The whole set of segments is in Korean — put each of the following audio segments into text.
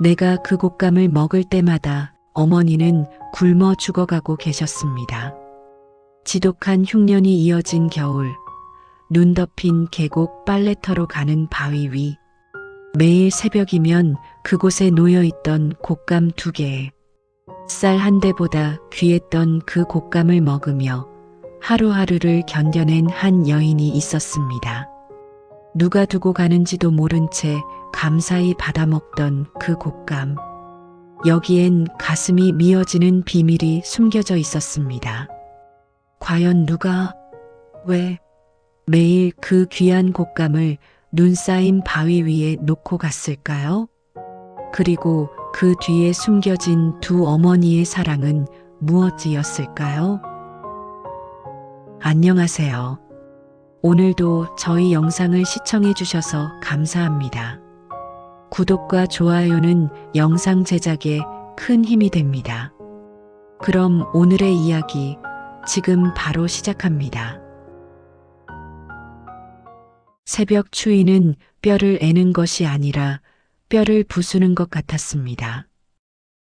내가 그 곶감을 먹을 때마다 어머니는 굶어 죽어가고 계셨습니다. 지독한 흉년이 이어진 겨울, 눈 덮인 계곡 빨래터로 가는 바위 위, 매일 새벽이면 그곳에 놓여있던 곶감 2개에 쌀 한 대보다 귀했던 그 곶감을 먹으며 하루하루를 견뎌낸 한 여인이 있었습니다. 누가 두고 가는지도 모른 채 감사히 받아먹던 그 곶감. 여기엔 가슴이 미어지는 비밀이 숨겨져 있었습니다. 과연 누가, 왜 매일 그 귀한 곶감을 눈 쌓인 바위 위에 놓고 갔을까요? 그리고 그 뒤에 숨겨진 두 어머니의 사랑은 무엇이었을까요? 안녕하세요. 오늘도 저희 영상을 시청해 주셔서 감사합니다. 구독과 좋아요는 영상 제작에 큰 힘이 됩니다. 그럼 오늘의 이야기 지금 바로 시작합니다. 새벽 추위는 뼈를 애는 것이 아니라 뼈를 부수는 것 같았습니다.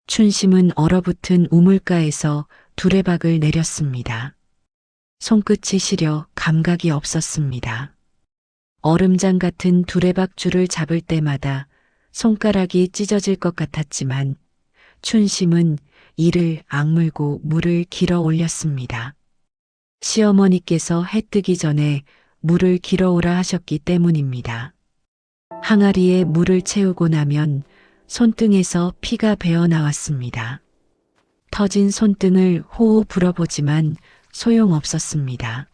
춘심은 얼어붙은 우물가에서 두레박을 내렸습니다. 손끝이 시려 감각이 없었습니다. 얼음장 같은 두레박줄을 잡을 때마다 손가락이 찢어질 것 같았지만 춘심은 이를 악물고 물을 길어 올렸습니다. 시어머니께서 해 뜨기 전에 물을 길어오라 하셨기 때문입니다. 항아리에 물을 채우고 나면 손등에서 피가 배어 나왔습니다. 터진 손등을 호호 불어보지만 소용없었습니다.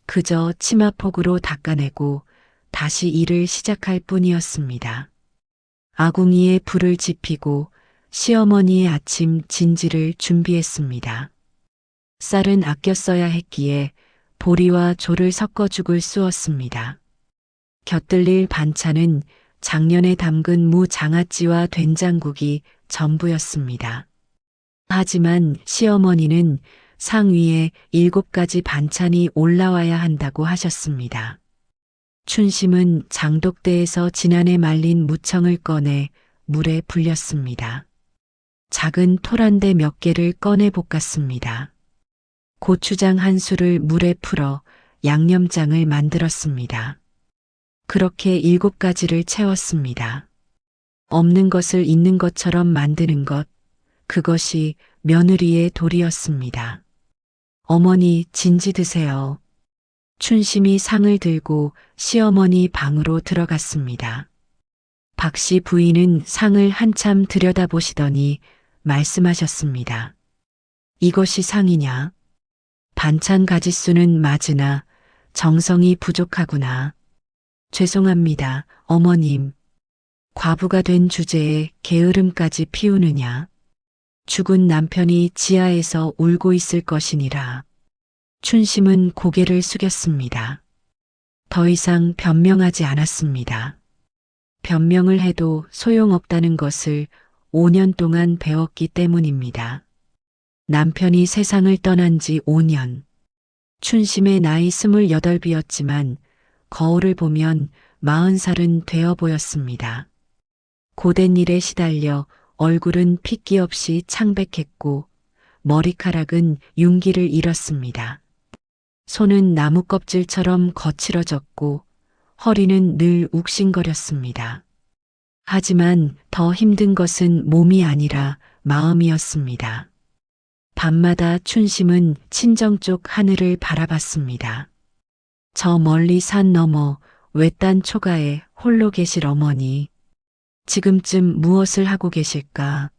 그저 치마폭으로 닦아내고 다시 일을 시작할 뿐이었습니다. 아궁이에 불을 지피고 시어머니의 아침 진지를 준비했습니다. 쌀은 아껴 써야 했기에 보리와 조를 섞어 죽을 쑤었습니다. 곁들일 반찬은 작년에 담근 무 장아찌와 된장국이 전부였습니다. 하지만 시어머니는 상 위에 7가지 반찬이 올라와야 한다고 하셨습니다. 춘심은 장독대에서 지난해 말린 무청을 꺼내 물에 불렸습니다. 작은 토란대 몇 개를 꺼내 볶았습니다. 고추장 한 수를 물에 풀어 양념장을 만들었습니다. 그렇게 7가지를 채웠습니다. 없는 것을 있는 것처럼 만드는 것, 그것이 며느리의 도리였습니다. 어머니 진지 드세요. 춘심이 상을 들고 시어머니 방으로 들어갔습니다. 박씨 부인은 상을 한참 들여다보시더니 말씀하셨습니다. 이것이 상이냐? 반찬 가짓수는 맞으나 정성이 부족하구나. 죄송합니다, 어머님. 과부가 된 주제에 게으름까지 피우느냐. 죽은 남편이 지하에서 울고 있을 것이니라. 춘심은 고개를 숙였습니다. 더 이상 변명하지 않았습니다. 변명을 해도 소용없다는 것을 5년 동안 배웠기 때문입니다. 남편이 세상을 떠난 지 5년. 춘심의 나이 28이었지만 거울을 보면 40살은 되어 보였습니다. 고된 일에 시달려 얼굴은 핏기 없이 창백했고 머리카락은 윤기를 잃었습니다. 손은 나무 껍질처럼 거칠어졌고 허리는 늘 욱신거렸습니다. 하지만 더 힘든 것은 몸이 아니라 마음이었습니다. 밤마다 춘심은 친정 쪽 하늘을 바라봤습니다. 저 멀리 산 너머 외딴 초가에 홀로 계실 어머니. 지금쯤 무엇을 하고 계실까?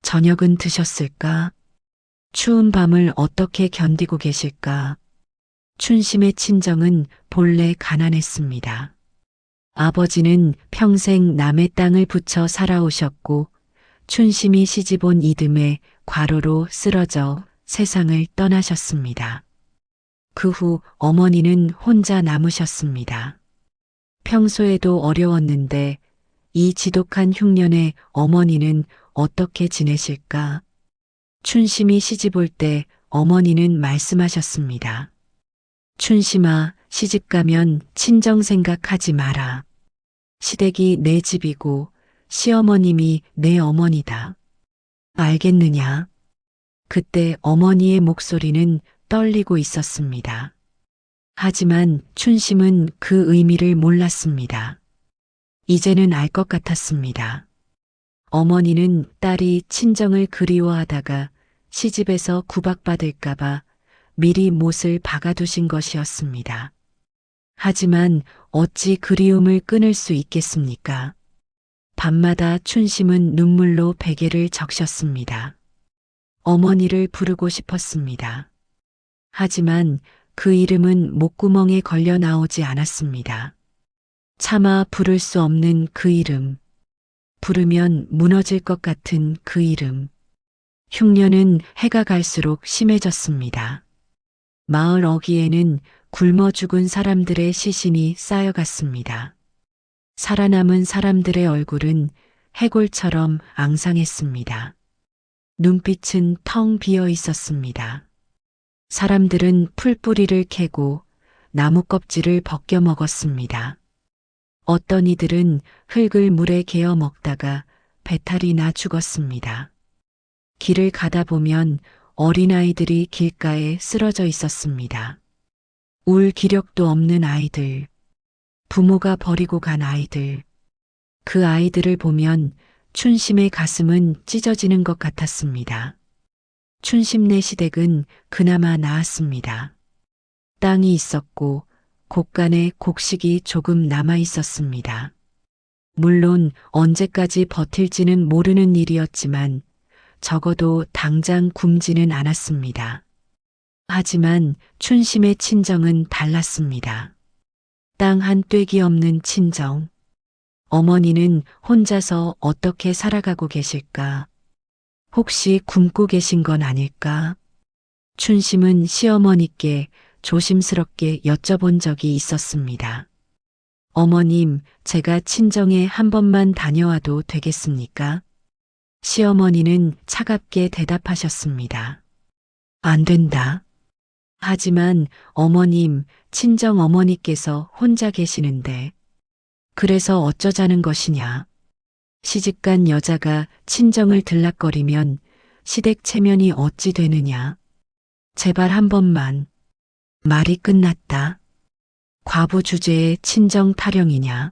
저녁은 드셨을까? 추운 밤을 어떻게 견디고 계실까? 춘심의 친정은 본래 가난했습니다. 아버지는 평생 남의 땅을 붙여 살아오셨고 춘심이 시집온 이듬해 과로로 쓰러져 세상을 떠나셨습니다. 그 후 어머니는 혼자 남으셨습니다. 평소에도 어려웠는데 이 지독한 흉년에 어머니는 어떻게 지내실까? 춘심이 시집올 때 어머니는 말씀하셨습니다. 춘심아, 시집 가면 친정 생각하지 마라. 시댁이 내 집이고 시어머님이 내 어머니다. 알겠느냐? 그때 어머니의 목소리는 떨리고 있었습니다. 하지만 춘심은 그 의미를 몰랐습니다. 이제는 알 것 같았습니다. 어머니는 딸이 친정을 그리워하다가 시집에서 구박받을까봐 미리 못을 박아두신 것이었습니다. 하지만 어찌 그리움을 끊을 수 있겠습니까? 밤마다 춘심은 눈물로 베개를 적셨습니다. 어머니를 부르고 싶었습니다. 하지만 그 이름은 목구멍에 걸려 나오지 않았습니다. 차마 부를 수 없는 그 이름. 부르면 무너질 것 같은 그 이름. 흉년은 해가 갈수록 심해졌습니다. 마을 어귀에는 굶어 죽은 사람들의 시신이 쌓여갔습니다. 살아남은 사람들의 얼굴은 해골처럼 앙상했습니다. 눈빛은 텅 비어 있었습니다. 사람들은 풀뿌리를 캐고 나무 껍질을 벗겨 먹었습니다. 어떤 이들은 흙을 물에 개어 먹다가 배탈이 나 죽었습니다. 길을 가다 보면 어린아이들이 길가에 쓰러져 있었습니다. 울 기력도 없는 아이들, 부모가 버리고 간 아이들, 그 아이들을 보면 춘심의 가슴은 찢어지는 것 같았습니다. 춘심네 시댁은 그나마 나았습니다. 땅이 있었고 곳간에 곡식이 조금 남아 있었습니다. 물론 언제까지 버틸지는 모르는 일이었지만 적어도 당장 굶지는 않았습니다. 하지만 춘심의 친정은 달랐습니다. 땅 한 떼기 없는 친정. 어머니는 혼자서 어떻게 살아가고 계실까? 혹시 굶고 계신 건 아닐까? 춘심은 시어머니께 조심스럽게 여쭤본 적이 있었습니다. 어머님, 제가 친정에 한 번만 다녀와도 되겠습니까? 시어머니는 차갑게 대답하셨습니다. 안 된다. 하지만 어머님, 친정 어머니께서 혼자 계시는데 그래서 어쩌자는 것이냐. 시집간 여자가 친정을 들락거리면 시댁 체면이 어찌 되느냐. 제발 한 번만. 말이 끝났다. 과부 주제에 친정 타령이냐.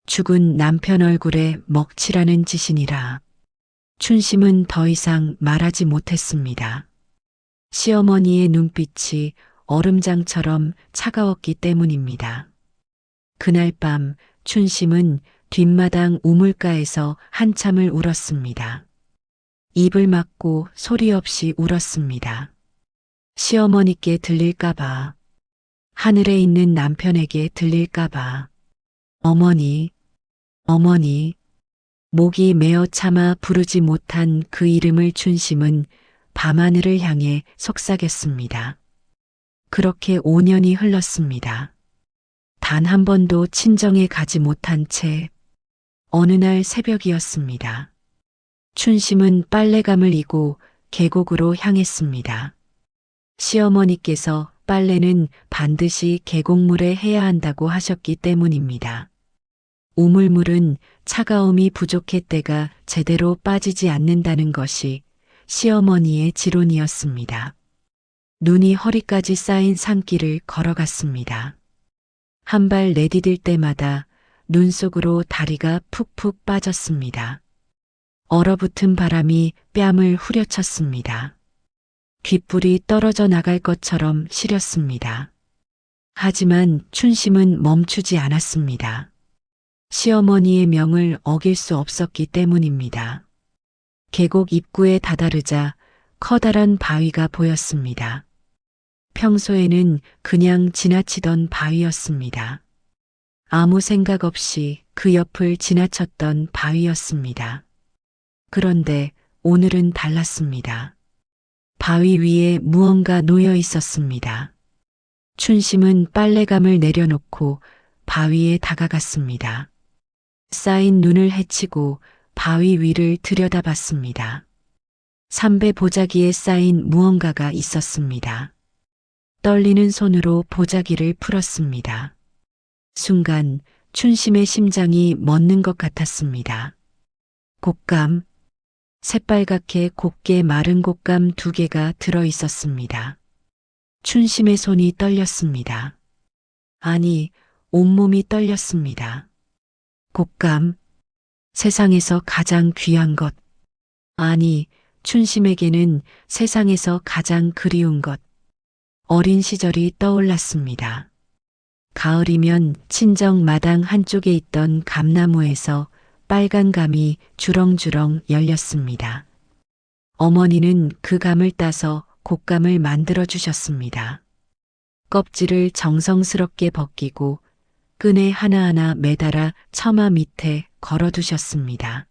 죽은 남편 얼굴에 먹칠하는 짓이니라. 춘심은 더 이상 말하지 못했습니다. 시어머니의 눈빛이 얼음장처럼 차가웠기 때문입니다. 그날 밤 춘심은 뒷마당 우물가에서 한참을 울었습니다. 입을 막고 소리 없이 울었습니다. 시어머니께 들릴까봐, 하늘에 있는 남편에게 들릴까봐. 어머니, 어머니, 목이 메어 차마 부르지 못한 그 이름을 춘심은 밤하늘을 향해 속삭였습니다. 그렇게 5년이 흘렀습니다. 단 한 번도 친정에 가지 못한 채 어느 날 새벽이었습니다. 춘심은 빨래감을 이고 계곡으로 향했습니다. 시어머니께서 빨래는 반드시 계곡물에 해야 한다고 하셨기 때문입니다. 우물물은 차가움이 부족했대가 제대로 빠지지 않는다는 것이 시어머니의 지론이었습니다. 눈이 허리까지 쌓인 산길을 걸어갔습니다. 한 발 내디딜 때마다 눈 속으로 다리가 푹푹 빠졌습니다. 얼어붙은 바람이 뺨을 후려쳤습니다. 귓불이 떨어져 나갈 것처럼 시렸습니다. 하지만 춘심은 멈추지 않았습니다. 시어머니의 명을 어길 수 없었기 때문입니다. 계곡 입구에 다다르자 커다란 바위가 보였습니다. 평소에는 그냥 지나치던 바위였습니다. 아무 생각 없이 그 옆을 지나쳤던 바위였습니다. 그런데 오늘은 달랐습니다. 바위 위에 무언가 놓여 있었습니다. 춘심은 빨래감을 내려놓고 바위에 다가갔습니다. 쌓인 눈을 헤치고 바위 위를 들여다봤습니다. 삼배 보자기에 쌓인 무언가가 있었습니다. 떨리는 손으로 보자기를 풀었습니다. 순간 춘심의 심장이 멎는 것 같았습니다. 곶감, 새빨갛게 곱게 마른 곶감 2개가 들어 있었습니다. 춘심의 손이 떨렸습니다. 아니, 온몸이 떨렸습니다. 곶감, 세상에서 가장 귀한 것. 아니, 춘심에게는 세상에서 가장 그리운 것. 어린 시절이 떠올랐습니다. 가을이면 친정 마당 한쪽에 있던 감나무에서 빨간 감이 주렁주렁 열렸습니다. 어머니는 그 감을 따서 곶감을 만들어 주셨습니다. 껍질을 정성스럽게 벗기고 끈에 하나하나 매달아 처마 밑에 걸어 두셨습니다.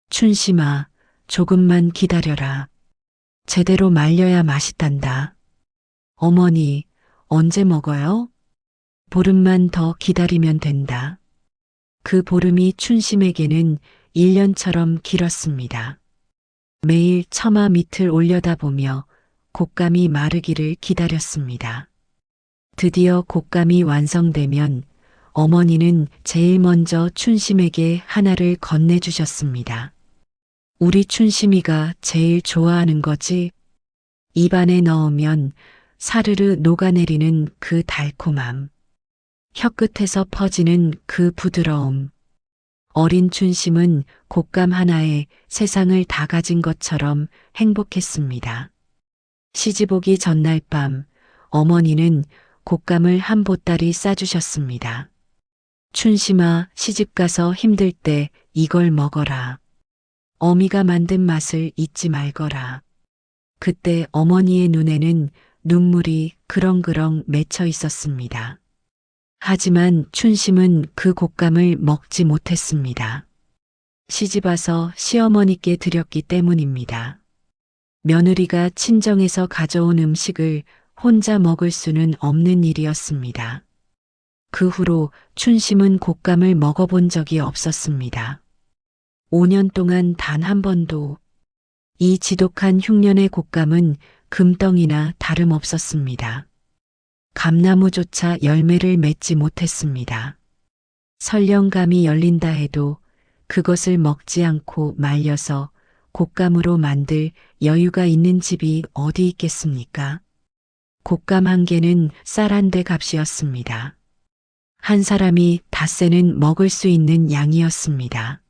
춘심아, 조금만 기다려라. 제대로 말려야 맛있단다. 어머니, 언제 먹어요? 보름만 더 기다리면 된다. 그 보름이 춘심에게는 1년처럼 길었습니다. 매일 처마 밑을 올려다보며 곶감이 마르기를 기다렸습니다. 드디어 곶감이 완성되면 어머니는 제일 먼저 춘심에게 하나를 건네주셨습니다. 우리 춘심이가 제일 좋아하는 거지? 입안에 넣으면 사르르 녹아내리는 그 달콤함. 혀끝에서 퍼지는 그 부드러움. 어린 춘심은 곶감 하나에 세상을 다 가진 것처럼 행복했습니다. 시집오기 전날 밤 어머니는 곶감을 한 보따리 싸주셨습니다. 춘심아, 시집가서 힘들 때 이걸 먹어라. 어미가 만든 맛을 잊지 말거라. 그때 어머니의 눈에는 눈물이 그렁그렁 맺혀 있었습니다. 하지만 춘심은 그 곶감을 먹지 못했습니다. 시집와서 시어머니께 드렸기 때문입니다. 며느리가 친정에서 가져온 음식을 혼자 먹을 수는 없는 일이었습니다. 그 후로 춘심은 곶감을 먹어본 적이 없었습니다. 5년 동안 단 한 번도 이 지독한 흉년의 곶감은 금덩이나 다름없었습니다. 감나무조차 열매를 맺지 못했습니다. 설령 감이 열린다 해도 그것을 먹지 않고 말려서 곶감으로 만들 여유가 있는 집이 어디 있겠습니까? 곶감 한 개는 쌀 한 대 값이었습니다. 한 사람이 닷새는 먹을 수 있는 양이었습니다.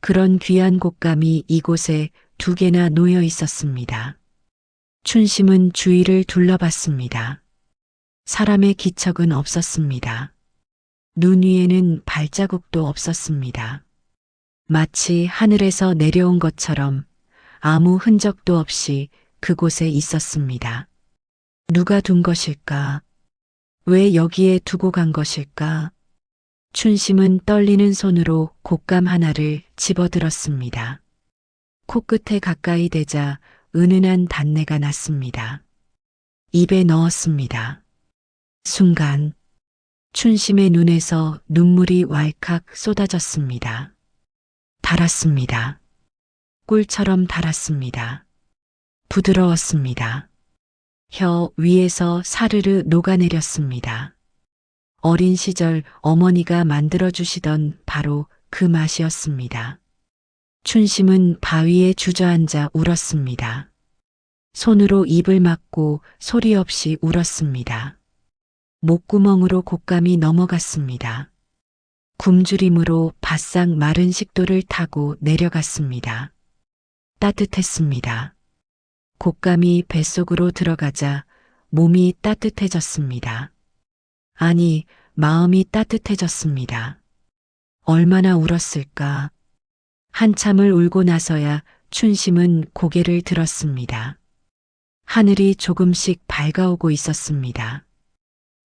그런 귀한 곶감이 이곳에 2개나 놓여 있었습니다. 춘심은 주위를 둘러봤습니다. 사람의 기척은 없었습니다. 눈 위에는 발자국도 없었습니다. 마치 하늘에서 내려온 것처럼 아무 흔적도 없이 그곳에 있었습니다. 누가 둔 것일까? 왜 여기에 두고 간 것일까? 춘심은 떨리는 손으로 곶감 하나를 집어들었습니다. 코끝에 가까이 대자 은은한 단내가 났습니다. 입에 넣었습니다. 순간 춘심의 눈에서 눈물이 왈칵 쏟아졌습니다. 달았습니다. 꿀처럼 달았습니다. 부드러웠습니다. 혀 위에서 사르르 녹아내렸습니다. 어린 시절 어머니가 만들어주시던 바로 그 맛이었습니다. 춘심은 바위에 주저앉아 울었습니다. 손으로 입을 막고 소리 없이 울었습니다. 목구멍으로 곶감이 넘어갔습니다. 굶주림으로 바싹 마른 식도를 타고 내려갔습니다. 따뜻했습니다. 곶감이 뱃속으로 들어가자 몸이 따뜻해졌습니다. 아니, 마음이 따뜻해졌습니다. 얼마나 울었을까? 한참을 울고 나서야 춘심은 고개를 들었습니다. 하늘이 조금씩 밝아오고 있었습니다.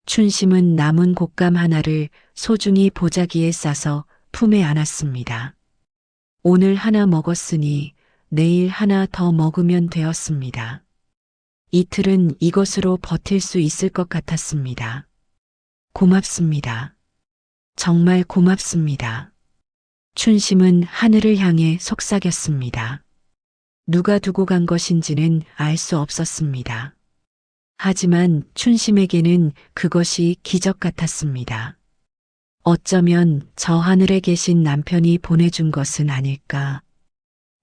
춘심은 남은 곶감 하나를 소중히 보자기에 싸서 품에 안았습니다. 오늘 하나 먹었으니 내일 하나 더 먹으면 되었습니다. 이틀은 이것으로 버틸 수 있을 것 같았습니다. 고맙습니다. 정말 고맙습니다. 춘심은 하늘을 향해 속삭였습니다. 누가 두고 간 것인지는 알 수 없었습니다. 하지만 춘심에게는 그것이 기적 같았습니다. 어쩌면 저 하늘에 계신 남편이 보내준 것은 아닐까.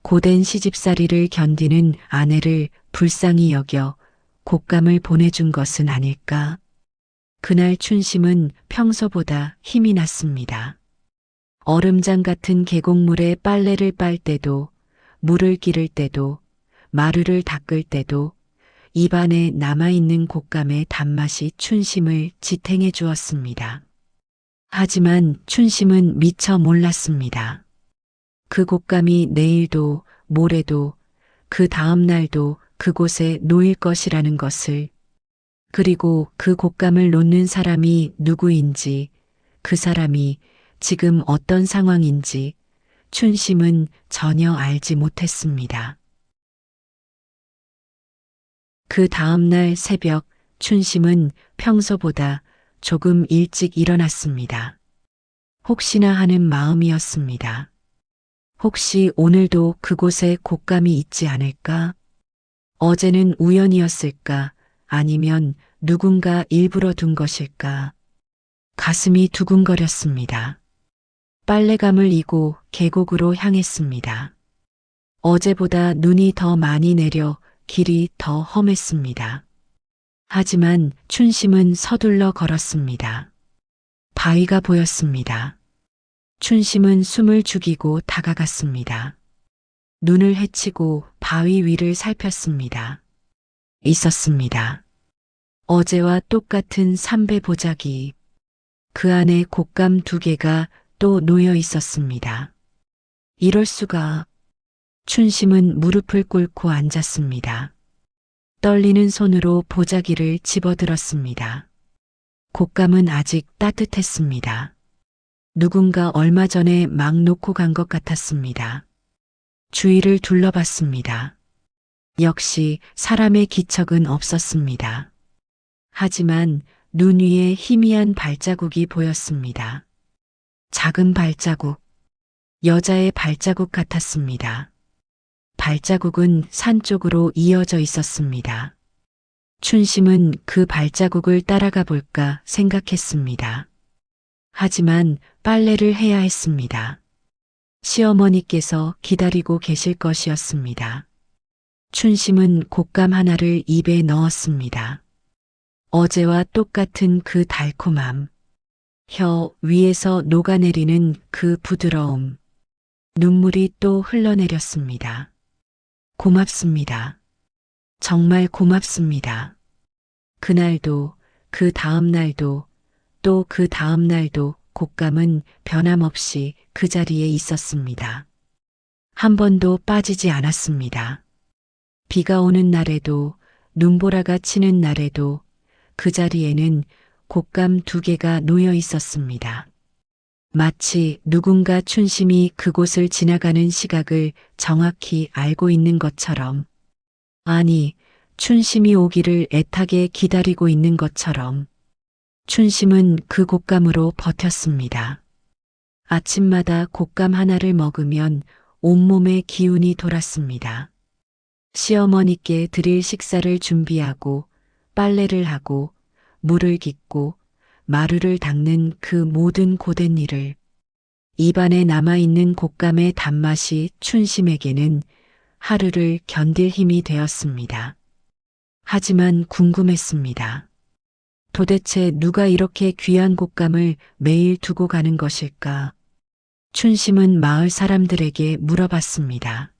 고된 시집살이를 견디는 아내를 불쌍히 여겨 곶감을 보내준 것은 아닐까. 그날 춘심은 평소보다 힘이 났습니다. 얼음장 같은 계곡물에 빨래를 빨 때도, 물을 기를 때도, 마루를 닦을 때도 입안에 남아있는 곶감의 단맛이 춘심을 지탱해 주었습니다. 하지만 춘심은 미처 몰랐습니다. 그 곶감이 내일도 모레도 그 다음 날도 그곳에 놓일 것이라는 것을, 그리고 그 곶감을 놓는 사람이 누구인지, 그 사람이 지금 어떤 상황인지 춘심은 전혀 알지 못했습니다. 그 다음 날 새벽 춘심은 평소보다 조금 일찍 일어났습니다. 혹시나 하는 마음이었습니다. 혹시 오늘도 그곳에 곶감이 있지 않을까? 어제는 우연이었을까? 아니면 누군가 일부러 둔 것일까? 가슴이 두근거렸습니다. 빨래감을 이고 계곡으로 향했습니다. 어제보다 눈이 더 많이 내려 길이 더 험했습니다. 하지만 춘심은 서둘러 걸었습니다. 바위가 보였습니다. 춘심은 숨을 죽이고 다가갔습니다. 눈을 헤치고 바위 위를 살폈습니다. 있었습니다. 어제와 똑같은 삼배 보자기. 그 안에 곶감 2개가 또 놓여 있었습니다. 이럴 수가. 춘심은 무릎을 꿇고 앉았습니다. 떨리는 손으로 보자기를 집어들었습니다. 곶감은 아직 따뜻했습니다. 누군가 얼마 전에 막 놓고 간 것 같았습니다. 주위를 둘러봤습니다. 역시 사람의 기척은 없었습니다. 하지만 눈 위에 희미한 발자국이 보였습니다. 작은 발자국, 여자의 발자국 같았습니다. 발자국은 산 쪽으로 이어져 있었습니다. 춘심은 그 발자국을 따라가 볼까 생각했습니다. 하지만 빨래를 해야 했습니다. 시어머니께서 기다리고 계실 것이었습니다. 춘심은 곶감 하나를 입에 넣었습니다. 어제와 똑같은 그 달콤함, 혀 위에서 녹아내리는 그 부드러움, 눈물이 또 흘러내렸습니다. 고맙습니다. 정말 고맙습니다. 그날도, 그 다음 날도, 또 그 다음 날도 곶감은 변함없이 그 자리에 있었습니다. 한 번도 빠지지 않았습니다. 비가 오는 날에도, 눈보라가 치는 날에도 그 자리에는 곶감 2개가 놓여 있었습니다. 마치 누군가 춘심이 그곳을 지나가는 시각을 정확히 알고 있는 것처럼, 아니, 춘심이 오기를 애타게 기다리고 있는 것처럼. 춘심은 그 곶감으로 버텼습니다. 아침마다 곶감 하나를 먹으면 온몸에 기운이 돌았습니다. 시어머니께 드릴 식사를 준비하고 빨래를 하고 물을 깃고 마루를 닦는 그 모든 고된 일을, 입안에 남아있는 곶감의 단맛이 춘심에게는 하루를 견딜 힘이 되었습니다. 하지만 궁금했습니다. 도대체 누가 이렇게 귀한 곶감을 매일 두고 가는 것일까? 춘심은 마을 사람들에게 물어봤습니다.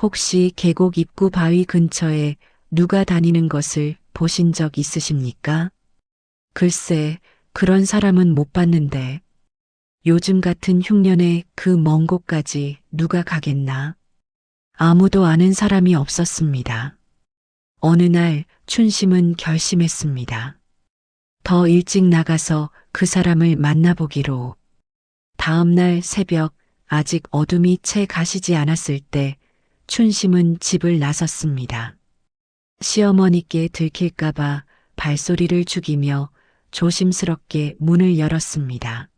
혹시 계곡 입구 바위 근처에 누가 다니는 것을 보신 적 있으십니까? 글쎄, 그런 사람은 못 봤는데. 요즘 같은 흉년에 그 먼 곳까지 누가 가겠나? 아무도 아는 사람이 없었습니다. 어느 날 춘심은 결심했습니다. 더 일찍 나가서 그 사람을 만나보기로. 다음 날 새벽, 아직 어둠이 채 가시지 않았을 때 춘심은 집을 나섰습니다. 시어머니께 들킬까봐 발소리를 죽이며 조심스럽게 문을 열었습니다.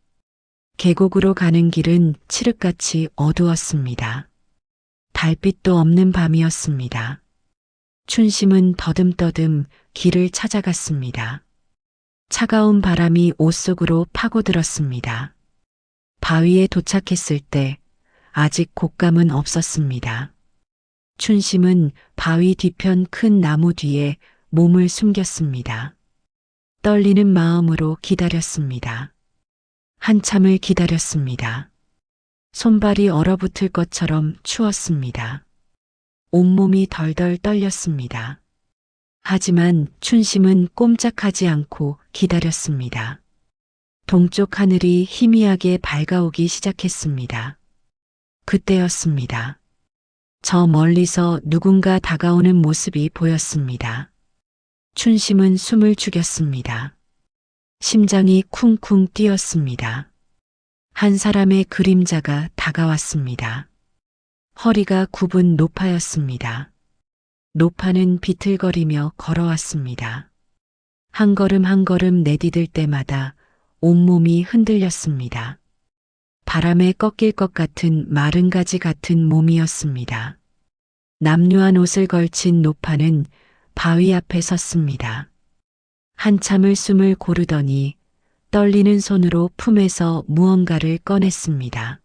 계곡으로 가는 길은 칠흑같이 어두웠습니다. 달빛도 없는 밤이었습니다. 춘심은 더듬더듬 길을 찾아갔습니다. 차가운 바람이 옷 속으로 파고들었습니다. 바위에 도착했을 때 아직 곶감은 없었습니다. 춘심은 바위 뒤편 큰 나무 뒤에 몸을 숨겼습니다. 떨리는 마음으로 기다렸습니다. 한참을 기다렸습니다. 손발이 얼어붙을 것처럼 추웠습니다. 온몸이 덜덜 떨렸습니다. 하지만 춘심은 꼼짝하지 않고 기다렸습니다. 동쪽 하늘이 희미하게 밝아오기 시작했습니다. 그때였습니다. 저 멀리서 누군가 다가오는 모습이 보였습니다. 춘심은 숨을 죽였습니다. 심장이 쿵쿵 뛰었습니다. 한 사람의 그림자가 다가왔습니다. 허리가 굽은 노파였습니다. 노파는 비틀거리며 걸어왔습니다. 한 걸음 한 걸음 내디딜 때마다 온몸이 흔들렸습니다. 바람에 꺾일 것 같은 마른 가지 같은 몸이었습니다. 남루한 옷을 걸친 노파는 바위 앞에 섰습니다. 한참을 숨을 고르더니 떨리는 손으로 품에서 무언가를 꺼냈습니다.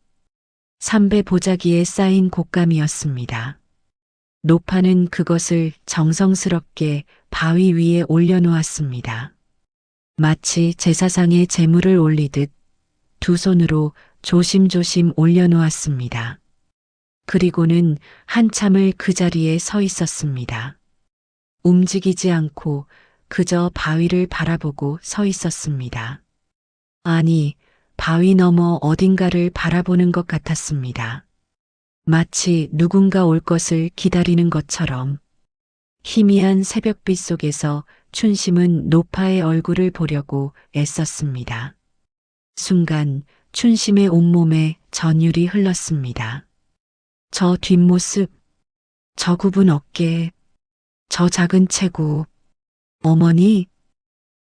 삼배 보자기에 쌓인 곶감이었습니다. 노파는 그것을 정성스럽게 바위 위에 올려놓았습니다. 마치 제사상에 제물을 올리듯 두 손으로 조심조심 올려놓았습니다. 그리고는 한참을 그 자리에 서 있었습니다. 움직이지 않고 그저 바위를 바라보고 서 있었습니다. 아니, 바위 너머 어딘가를 바라보는 것 같았습니다. 마치 누군가 올 것을 기다리는 것처럼. 희미한 새벽빛 속에서 춘심은 노파의 얼굴을 보려고 애썼습니다. 순간 춘심의 온몸에 전율이 흘렀습니다. 저 뒷모습, 저 굽은 어깨, 저 작은 체구, 어머니,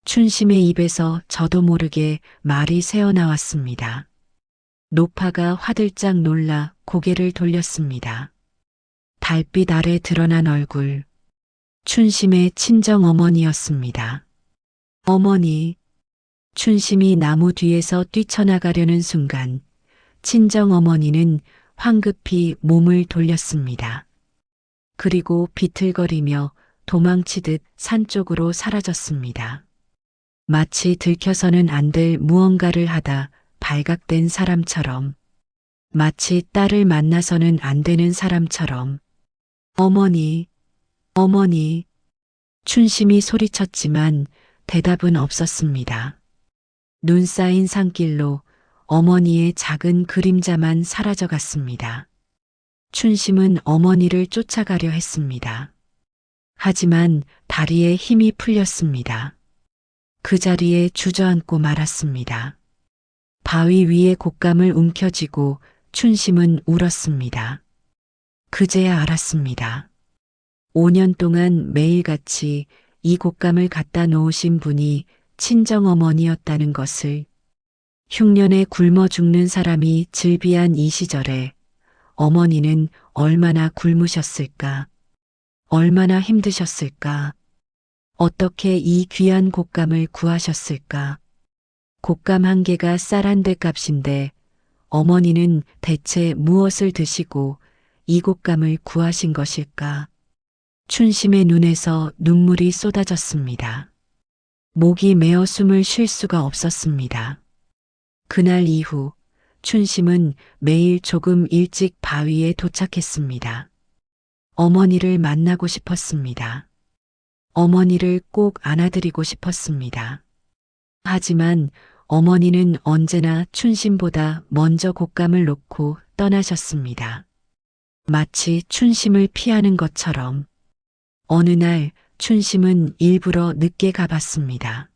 춘심의 입에서 저도 모르게 말이 새어나왔습니다. 노파가 화들짝 놀라 고개를 돌렸습니다. 달빛 아래 드러난 얼굴, 춘심의 친정 어머니였습니다. 어머니, 춘심이 나무 뒤에서 뛰쳐나가려는 순간 친정 어머니는 황급히 몸을 돌렸습니다. 그리고 비틀거리며 도망치듯 산 쪽으로 사라졌습니다. 마치 들켜서는 안 될 무언가를 하다 발각된 사람처럼, 마치 딸을 만나서는 안 되는 사람처럼. 어머니, 어머니, 춘심이 소리쳤지만 대답은 없었습니다. 눈 쌓인 산길로 어머니의 작은 그림자만 사라져갔습니다. 춘심은 어머니를 쫓아가려 했습니다. 하지만 다리에 힘이 풀렸습니다. 그 자리에 주저앉고 말았습니다. 바위 위에 곶감을 움켜쥐고 춘심은 울었습니다. 그제야 알았습니다. 5년 동안 매일같이 이 곶감을 갖다 놓으신 분이 친정어머니였다는 것을. 흉년에 굶어 죽는 사람이 즐비한 이 시절에 어머니는 얼마나 굶으셨을까, 얼마나 힘드셨을까, 어떻게 이 귀한 곶감을 구하셨을까. 곶감 한 개가 쌀 한 대 값인데 어머니는 대체 무엇을 드시고 이 곶감을 구하신 것일까. 춘심의 눈에서 눈물이 쏟아졌습니다. 목이 메어 숨을 쉴 수가 없었습니다. 그날 이후 춘심은 매일 조금 일찍 바위에 도착했습니다. 어머니를 만나고 싶었습니다. 어머니를 꼭 안아드리고 싶었습니다. 하지만 어머니는 언제나 춘심보다 먼저 곶감을 놓고 떠나셨습니다. 마치 춘심을 피하는 것처럼. 어느 날 춘심은 일부러 늦게 가봤습니다.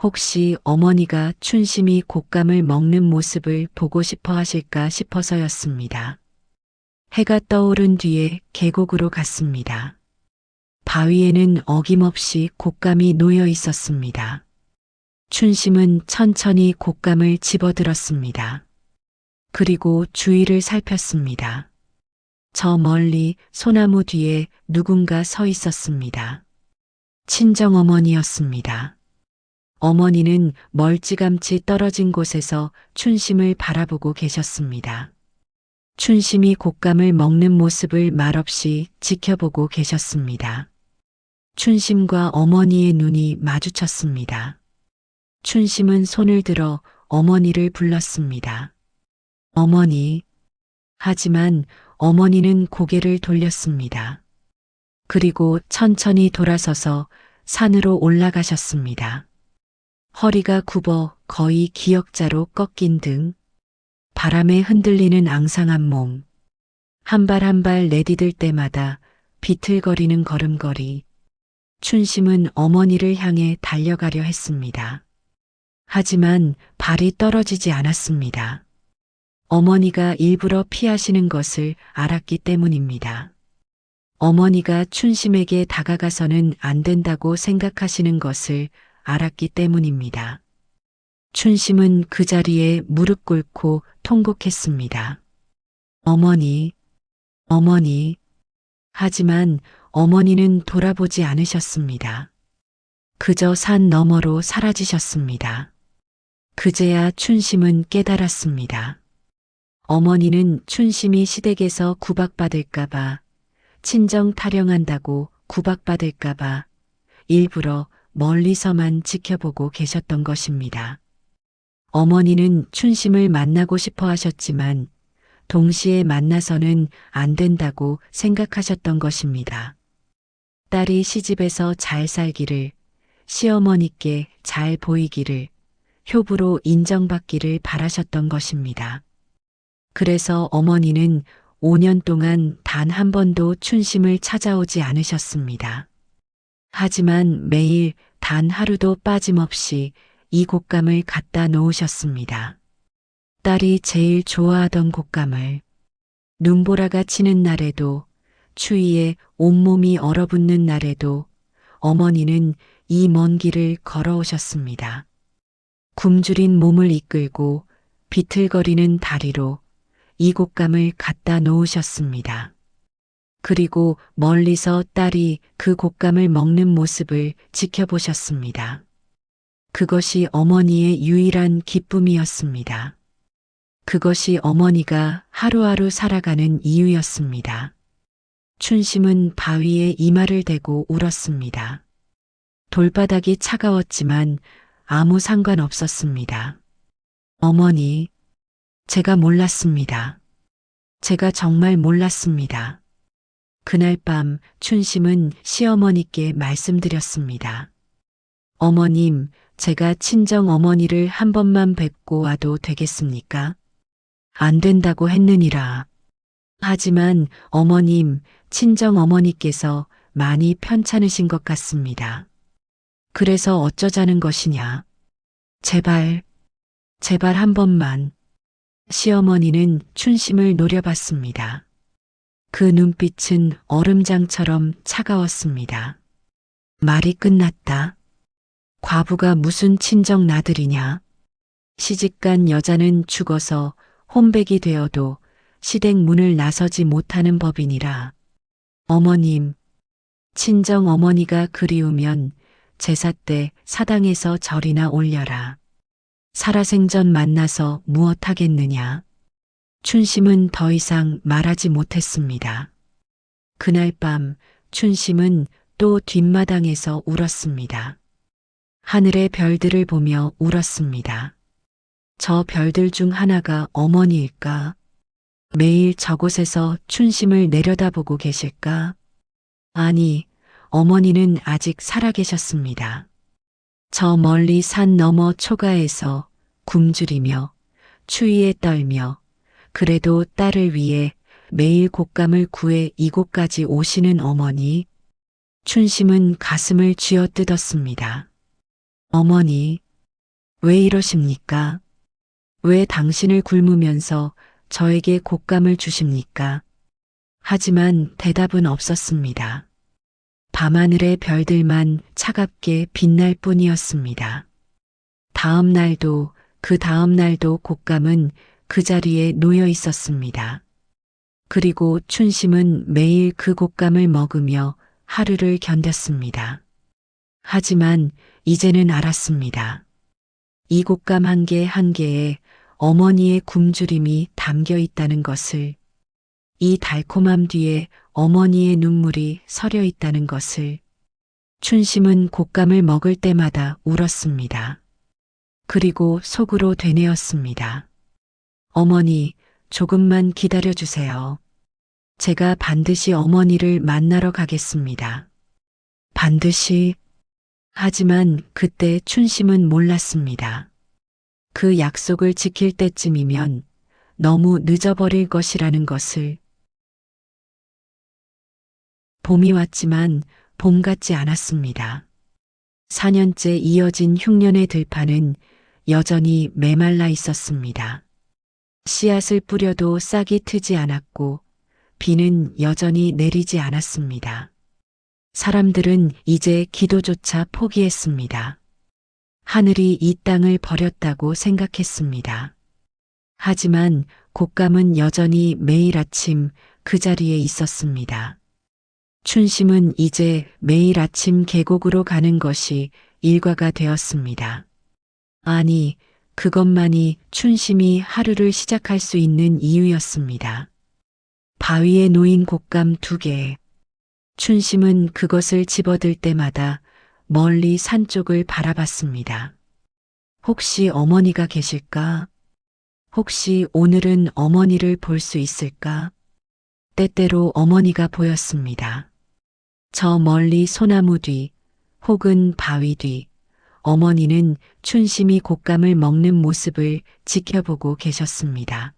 혹시 어머니가 춘심이 곶감을 먹는 모습을 보고 싶어 하실까 싶어서였습니다. 해가 떠오른 뒤에 계곡으로 갔습니다. 바위에는 어김없이 곶감이 놓여 있었습니다. 춘심은 천천히 곶감을 집어들었습니다. 그리고 주위를 살폈습니다. 저 멀리 소나무 뒤에 누군가 서 있었습니다. 친정어머니였습니다. 어머니는 멀찌감치 떨어진 곳에서 춘심을 바라보고 계셨습니다. 춘심이 곶감을 먹는 모습을 말없이 지켜보고 계셨습니다. 춘심과 어머니의 눈이 마주쳤습니다. 춘심은 손을 들어 어머니를 불렀습니다. 어머니. 하지만 어머니는 고개를 돌렸습니다. 그리고 천천히 돌아서서 산으로 올라가셨습니다. 허리가 굽어 거의 기역자로 꺾인 등, 바람에 흔들리는 앙상한 몸, 한 발 한 발 내디딜 때마다 비틀거리는 걸음걸이. 춘심은 어머니를 향해 달려가려 했습니다. 하지만 발이 떨어지지 않았습니다. 어머니가 일부러 피하시는 것을 알았기 때문입니다. 어머니가 춘심에게 다가가서는 안 된다고 생각하시는 것을 알았기 때문입니다. 춘심은 그 자리에 무릎 꿇고 통곡했습니다. 어머니, 어머니. 하지만 어머니는 돌아보지 않으셨습니다. 그저 산 너머로 사라지셨습니다. 그제야 춘심은 깨달았습니다. 어머니는 춘심이 시댁에서 구박받을까봐, 친정 타령한다고 구박받을까봐 일부러 멀리서만 지켜보고 계셨던 것입니다. 어머니는 춘심을 만나고 싶어 하셨지만 동시에 만나서는 안 된다고 생각하셨던 것입니다. 딸이 시집에서 잘 살기를, 시어머니께 잘 보이기를, 효부로 인정받기를 바라셨던 것입니다. 그래서 어머니는 5년 동안 단 한 번도 춘심을 찾아오지 않으셨습니다. 하지만 매일 단 하루도 빠짐없이 이 곶감을 갖다 놓으셨습니다. 딸이 제일 좋아하던 곶감을. 눈보라가 치는 날에도, 추위에 온몸이 얼어붙는 날에도 어머니는 이 먼 길을 걸어오셨습니다. 굶주린 몸을 이끌고 비틀거리는 다리로 이 곶감을 갖다 놓으셨습니다. 그리고 멀리서 딸이 그 곶감을 먹는 모습을 지켜보셨습니다. 그것이 어머니의 유일한 기쁨이었습니다. 그것이 어머니가 하루하루 살아가는 이유였습니다. 춘심은 바위에 이마를 대고 울었습니다. 돌바닥이 차가웠지만 아무 상관없었습니다. 어머니, 제가 몰랐습니다. 제가 정말 몰랐습니다. 그날 밤 춘심은 시어머니께 말씀드렸습니다. 어머님, 제가 친정 어머니를 한 번만 뵙고 와도 되겠습니까? 안 된다고 했느니라. 하지만 어머님, 친정 어머니께서 많이 편찮으신 것 같습니다. 그래서 어쩌자는 것이냐. 제발, 제발 한 번만. 시어머니는 춘심을 노려봤습니다. 그 눈빛은 얼음장처럼 차가웠습니다. 말이 끝났다. 과부가 무슨 친정 나들이냐. 시집간 여자는 죽어서 혼백이 되어도 시댁 문을 나서지 못하는 법이니라. 어머님, 친정 어머니가 그리우면 제사 때 사당에서 절이나 올려라. 살아생전 만나서 무엇하겠느냐. 춘심은 더 이상 말하지 못했습니다. 그날 밤 춘심은 또 뒷마당에서 울었습니다. 하늘의 별들을 보며 울었습니다. 저 별들 중 하나가 어머니일까? 매일 저곳에서 춘심을 내려다보고 계실까? 아니, 어머니는 아직 살아계셨습니다. 저 멀리 산 너머 초가에서 굶주리며 추위에 떨며 그래도 딸을 위해 매일 곶감을 구해 이곳까지 오시는 어머니. 춘심은 가슴을 쥐어뜯었습니다. 어머니, 왜 이러십니까? 왜 당신을 굶으면서 저에게 곶감을 주십니까? 하지만 대답은 없었습니다. 밤하늘의 별들만 차갑게 빛날 뿐이었습니다. 다음 날도 그 다음 날도 곶감은 그 자리에 놓여 있었습니다. 그리고 춘심은 매일 그 곶감을 먹으며 하루를 견뎠습니다. 하지만 이제는 알았습니다. 이 곶감 한 개 한 개에 어머니의 굶주림이 담겨 있다는 것을, 이 달콤함 뒤에 어머니의 눈물이 서려 있다는 것을. 춘심은 곶감을 먹을 때마다 울었습니다. 그리고 속으로 되뇌었습니다. 어머니, 조금만 기다려 주세요. 제가 반드시 어머니를 만나러 가겠습니다. 반드시. 하지만 그때 춘심은 몰랐습니다. 그 약속을 지킬 때쯤이면 너무 늦어버릴 것이라는 것을. 봄이 왔지만 봄 같지 않았습니다. 4년째 이어진 흉년의 들판은 여전히 메말라 있었습니다. 씨앗을 뿌려도 싹이 트지 않았고 비는 여전히 내리지 않았습니다. 사람들은 이제 기도조차 포기했습니다. 하늘이 이 땅을 버렸다고 생각했습니다. 하지만 곶감은 여전히 매일 아침 그 자리에 있었습니다. 춘심은 이제 매일 아침 계곡으로 가는 것이 일과가 되었습니다. 아니, 그것만이 춘심이 하루를 시작할 수 있는 이유였습니다. 바위에 놓인 곶감 2개. 춘심은 그것을 집어들 때마다 멀리 산 쪽을 바라봤습니다. 혹시 어머니가 계실까? 혹시 오늘은 어머니를 볼 수 있을까? 때때로 어머니가 보였습니다. 저 멀리 소나무 뒤, 혹은 바위 뒤, 어머니는 춘심이 곶감을 먹는 모습을 지켜보고 계셨습니다.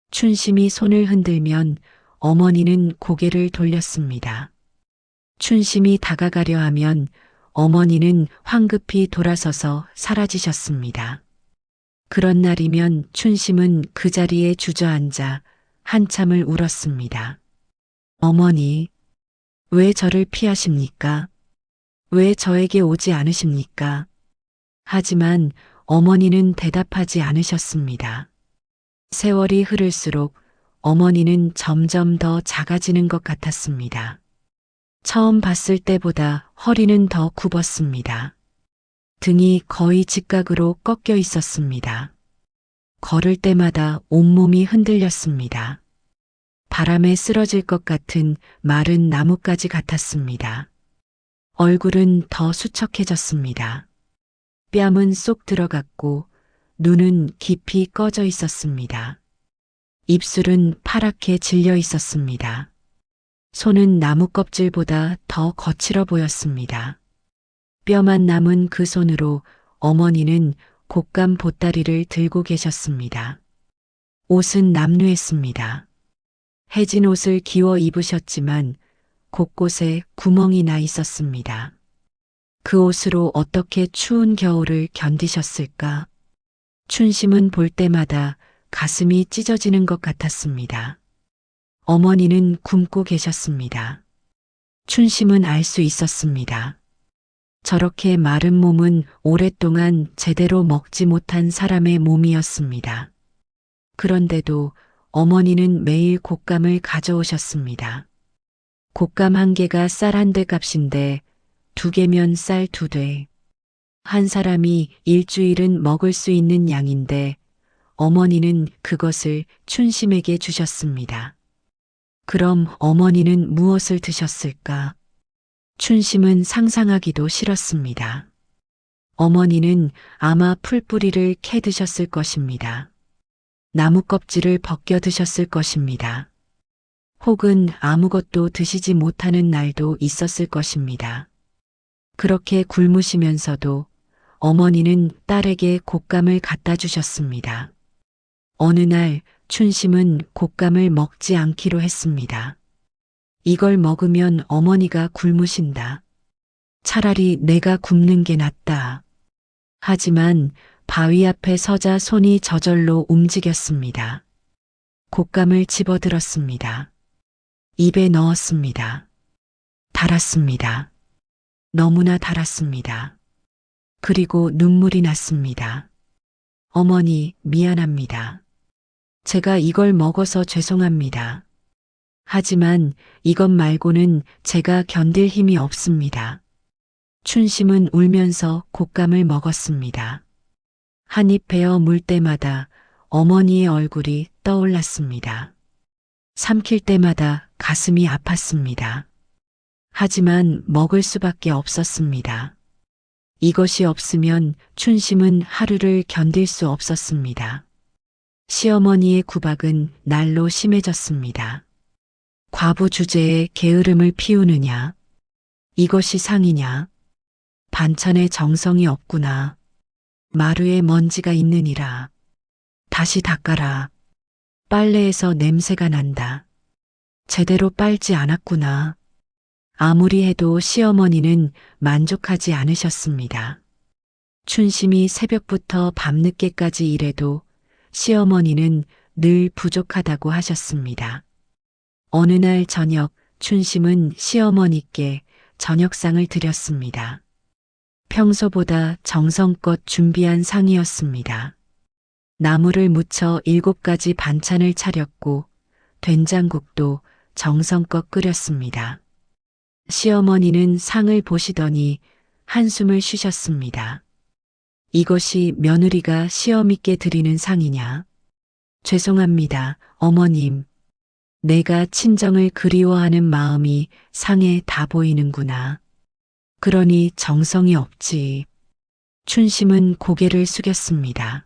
춘심이 손을 흔들면 어머니는 고개를 돌렸습니다. 춘심이 다가가려 하면 어머니는 황급히 돌아서서 사라지셨습니다. 그런 날이면 춘심은 그 자리에 주저앉아 한참을 울었습니다. 어머니, 왜 저를 피하십니까? 왜 저에게 오지 않으십니까? 하지만 어머니는 대답하지 않으셨습니다. 세월이 흐를수록 어머니는 점점 더 작아지는 것 같았습니다. 처음 봤을 때보다 허리는 더 굽었습니다. 등이 거의 직각으로 꺾여 있었습니다. 걸을 때마다 온몸이 흔들렸습니다. 바람에 쓰러질 것 같은 마른 나뭇가지 같았습니다. 얼굴은 더 수척해졌습니다. 뺨은 쏙 들어갔고 눈은 깊이 꺼져 있었습니다. 입술은 파랗게 질려 있었습니다. 손은 나무 껍질보다 더 거칠어 보였습니다. 뼈만 남은 그 손으로 어머니는 곶감 보따리를 들고 계셨습니다. 옷은 남루했습니다. 해진 옷을 기워 입으셨지만 곳곳에 구멍이 나 있었습니다. 그 옷으로 어떻게 추운 겨울을 견디셨을까? 춘심은 볼 때마다 가슴이 찢어지는 것 같았습니다. 어머니는 굶고 계셨습니다. 춘심은 알 수 있었습니다. 저렇게 마른 몸은 오랫동안 제대로 먹지 못한 사람의 몸이었습니다. 그런데도 어머니는 매일 곶감을 가져오셨습니다. 곶감 한 개가 쌀 1대 값인데 2개면 쌀 2대. 한 사람이 일주일은 먹을 수 있는 양인데 어머니는 그것을 춘심에게 주셨습니다. 그럼 어머니는 무엇을 드셨을까? 춘심은 상상하기도 싫었습니다. 어머니는 아마 풀뿌리를 캐 드셨을 것입니다. 나무 껍질을 벗겨 드셨을 것입니다. 혹은 아무것도 드시지 못하는 날도 있었을 것입니다. 그렇게 굶으시면서도 어머니는 딸에게 곶감을 갖다 주셨습니다. 어느 날 춘심은 곶감을 먹지 않기로 했습니다. 이걸 먹으면 어머니가 굶으신다. 차라리 내가 굶는 게 낫다. 하지만 바위 앞에 서자 손이 저절로 움직였습니다. 곶감을 집어들었습니다. 입에 넣었습니다. 달았습니다. 너무나 달았습니다. 그리고 눈물이 났습니다. 어머니, 미안합니다. 제가 이걸 먹어서 죄송합니다. 하지만 이것 말고는 제가 견딜 힘이 없습니다. 춘심은 울면서 곶감을 먹었습니다. 한 입 베어 물 때마다 어머니의 얼굴이 떠올랐습니다. 삼킬 때마다 가슴이 아팠습니다. 하지만 먹을 수밖에 없었습니다. 이것이 없으면 춘심은 하루를 견딜 수 없었습니다. 시어머니의 구박은 날로 심해졌습니다. 과부 주제에 게으름을 피우느냐? 이것이 상이냐? 반찬에 정성이 없구나. 마루에 먼지가 있느니라. 다시 닦아라. 빨래에서 냄새가 난다. 제대로 빨지 않았구나. 아무리 해도 시어머니는 만족하지 않으셨습니다. 춘심이 새벽부터 밤늦게까지 일해도 시어머니는 늘 부족하다고 하셨습니다. 어느 날 저녁 춘심은 시어머니께 저녁상을 드렸습니다. 평소보다 정성껏 준비한 상이었습니다. 나물을 무쳐 7가지 반찬을 차렸고 된장국도 정성껏 끓였습니다. 시어머니는 상을 보시더니 한숨을 쉬셨습니다. 이것이 며느리가 시어미께 드리는 상이냐? 죄송합니다, 어머님. 내가 친정을 그리워하는 마음이 상에 다 보이는구나. 그러니 정성이 없지. 춘심은 고개를 숙였습니다.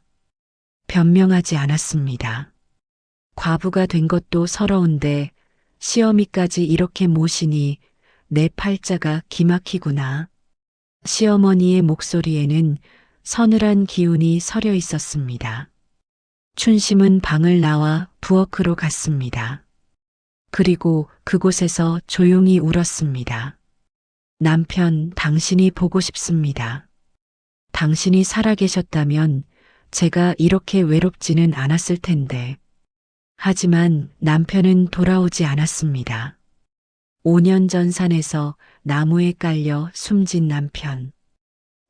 변명하지 않았습니다. 과부가 된 것도 서러운데 시어미까지 이렇게 모시니 내 팔자가 기막히구나. 시어머니의 목소리에는 서늘한 기운이 서려 있었습니다. 춘심은 방을 나와 부엌으로 갔습니다. 그리고 그곳에서 조용히 울었습니다. 남편, 당신이 보고 싶습니다. 당신이 살아계셨다면 제가 이렇게 외롭지는 않았을 텐데. 하지만 남편은 돌아오지 않았습니다. 5년 전 산에서 나무에 깔려 숨진 남편.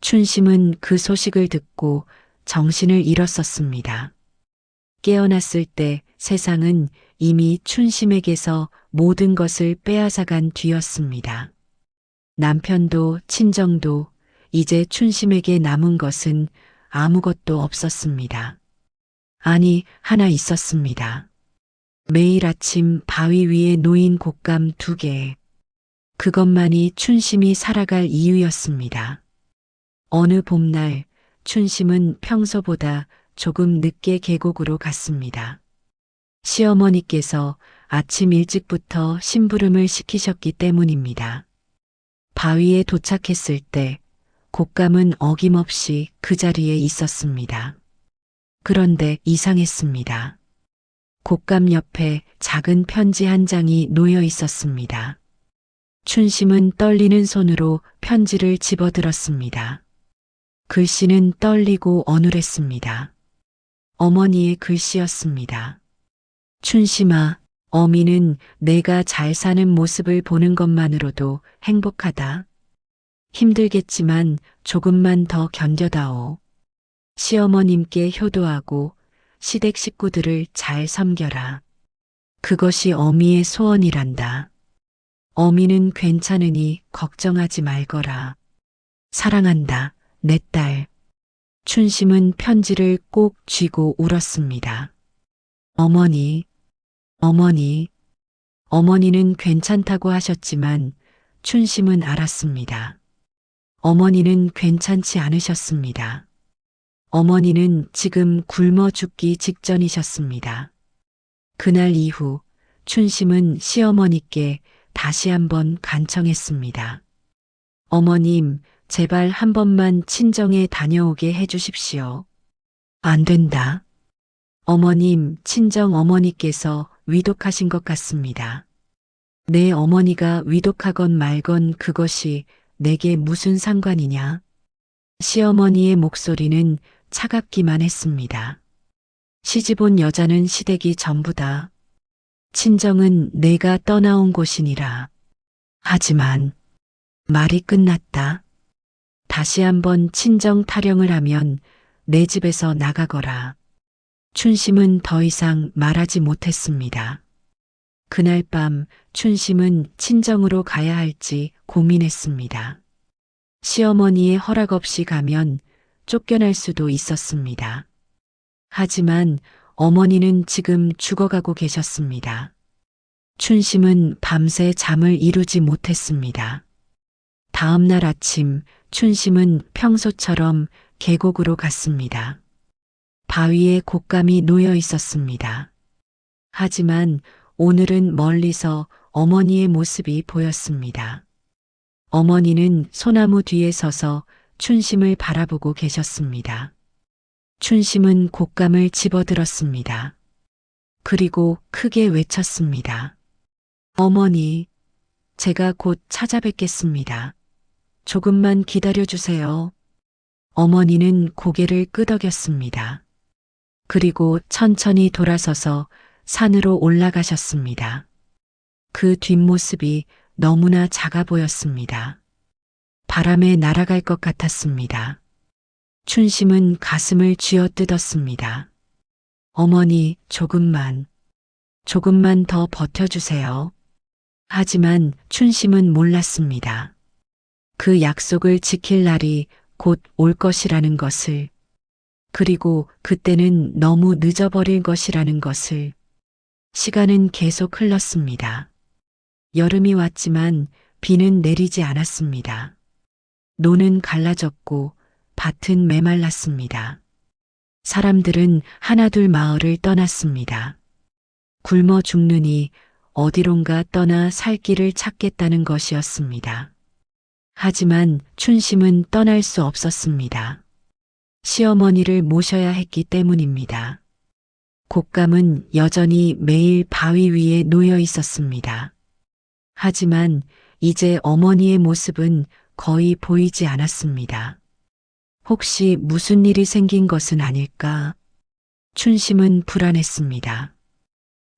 춘심은 그 소식을 듣고 정신을 잃었었습니다. 깨어났을 때 세상은 이미 춘심에게서 모든 것을 빼앗아간 뒤였습니다. 남편도 친정도 이제 춘심에게 남은 것은 아무것도 없었습니다. 아니, 하나 있었습니다. 매일 아침 바위 위에 놓인 곶감 2개. 그것만이 춘심이 살아갈 이유였습니다. 어느 봄날 춘심은 평소보다 조금 늦게 계곡으로 갔습니다. 시어머니께서 아침 일찍부터 심부름을 시키셨기 때문입니다. 바위에 도착했을 때 곶감은 어김없이 그 자리에 있었습니다. 그런데 이상했습니다. 곶감 옆에 작은 편지 한 장이 놓여 있었습니다. 춘심은 떨리는 손으로 편지를 집어들었습니다. 글씨는 떨리고 어눌했습니다. 어머니의 글씨였습니다. 춘심아, 어미는 내가 잘 사는 모습을 보는 것만으로도 행복하다. 힘들겠지만 조금만 더 견뎌다오. 시어머님께 효도하고 시댁 식구들을 잘 섬겨라. 그것이 어미의 소원이란다. 어미는 괜찮으니 걱정하지 말거라. 사랑한다, 내 딸. 춘심은 편지를 꼭 쥐고 울었습니다. 어머니, 어머니. 어머니는 괜찮다고 하셨지만 춘심은 알았습니다. 어머니는 괜찮지 않으셨습니다. 어머니는 지금 굶어 죽기 직전이셨습니다. 그날 이후 춘심은 시어머니께 다시 한번 간청했습니다. 어머님, 제발 한 번만 친정에 다녀오게 해주십시오. 안 된다. 어머님, 친정 어머니께서 위독하신 것 같습니다. 내 어머니가 위독하건 말건 그것이 내게 무슨 상관이냐? 시어머니의 목소리는 차갑기만 했습니다. 시집 온 여자는 시댁이 전부다. 친정은 내가 떠나온 곳이니라. 하지만 말이 끝났다. 다시 한번 친정 타령을 하면 내 집에서 나가거라. 춘심은 더 이상 말하지 못했습니다. 그날 밤 춘심은 친정으로 가야 할지 고민했습니다. 시어머니의 허락 없이 가면 쫓겨날 수도 있었습니다. 하지만 어머니는 지금 죽어가고 계셨습니다. 춘심은 밤새 잠을 이루지 못했습니다. 다음 날 아침 춘심은 평소처럼 계곡으로 갔습니다. 바위에 곶감이 놓여 있었습니다. 하지만 오늘은 멀리서 어머니의 모습이 보였습니다. 어머니는 소나무 뒤에 서서 춘심을 바라보고 계셨습니다. 춘심은 곶감을 집어들었습니다. 그리고 크게 외쳤습니다. 어머니, 제가 곧 찾아뵙겠습니다. 조금만 기다려주세요. 어머니는 고개를 끄덕였습니다. 그리고 천천히 돌아서서 산으로 올라가셨습니다. 그 뒷모습이 너무나 작아 보였습니다. 바람에 날아갈 것 같았습니다. 춘심은 가슴을 쥐어뜯었습니다. 어머니, 조금만 더 버텨주세요. 하지만 춘심은 몰랐습니다. 그 약속을 지킬 날이 곧 올 것이라는 것을, 그리고 그때는 너무 늦어버릴 것이라는 것을. 시간은 계속 흘렀습니다. 여름이 왔지만 비는 내리지 않았습니다. 노는 갈라졌고 밭은 메말랐습니다. 사람들은 하나둘 마을을 떠났습니다. 굶어 죽느니 어디론가 떠나 살 길을 찾겠다는 것이었습니다. 하지만 춘심은 떠날 수 없었습니다. 시어머니를 모셔야 했기 때문입니다. 곶감은 여전히 매일 바위 위에 놓여 있었습니다. 하지만 이제 어머니의 모습은 거의 보이지 않았습니다. 혹시 무슨 일이 생긴 것은 아닐까? 춘심은 불안했습니다.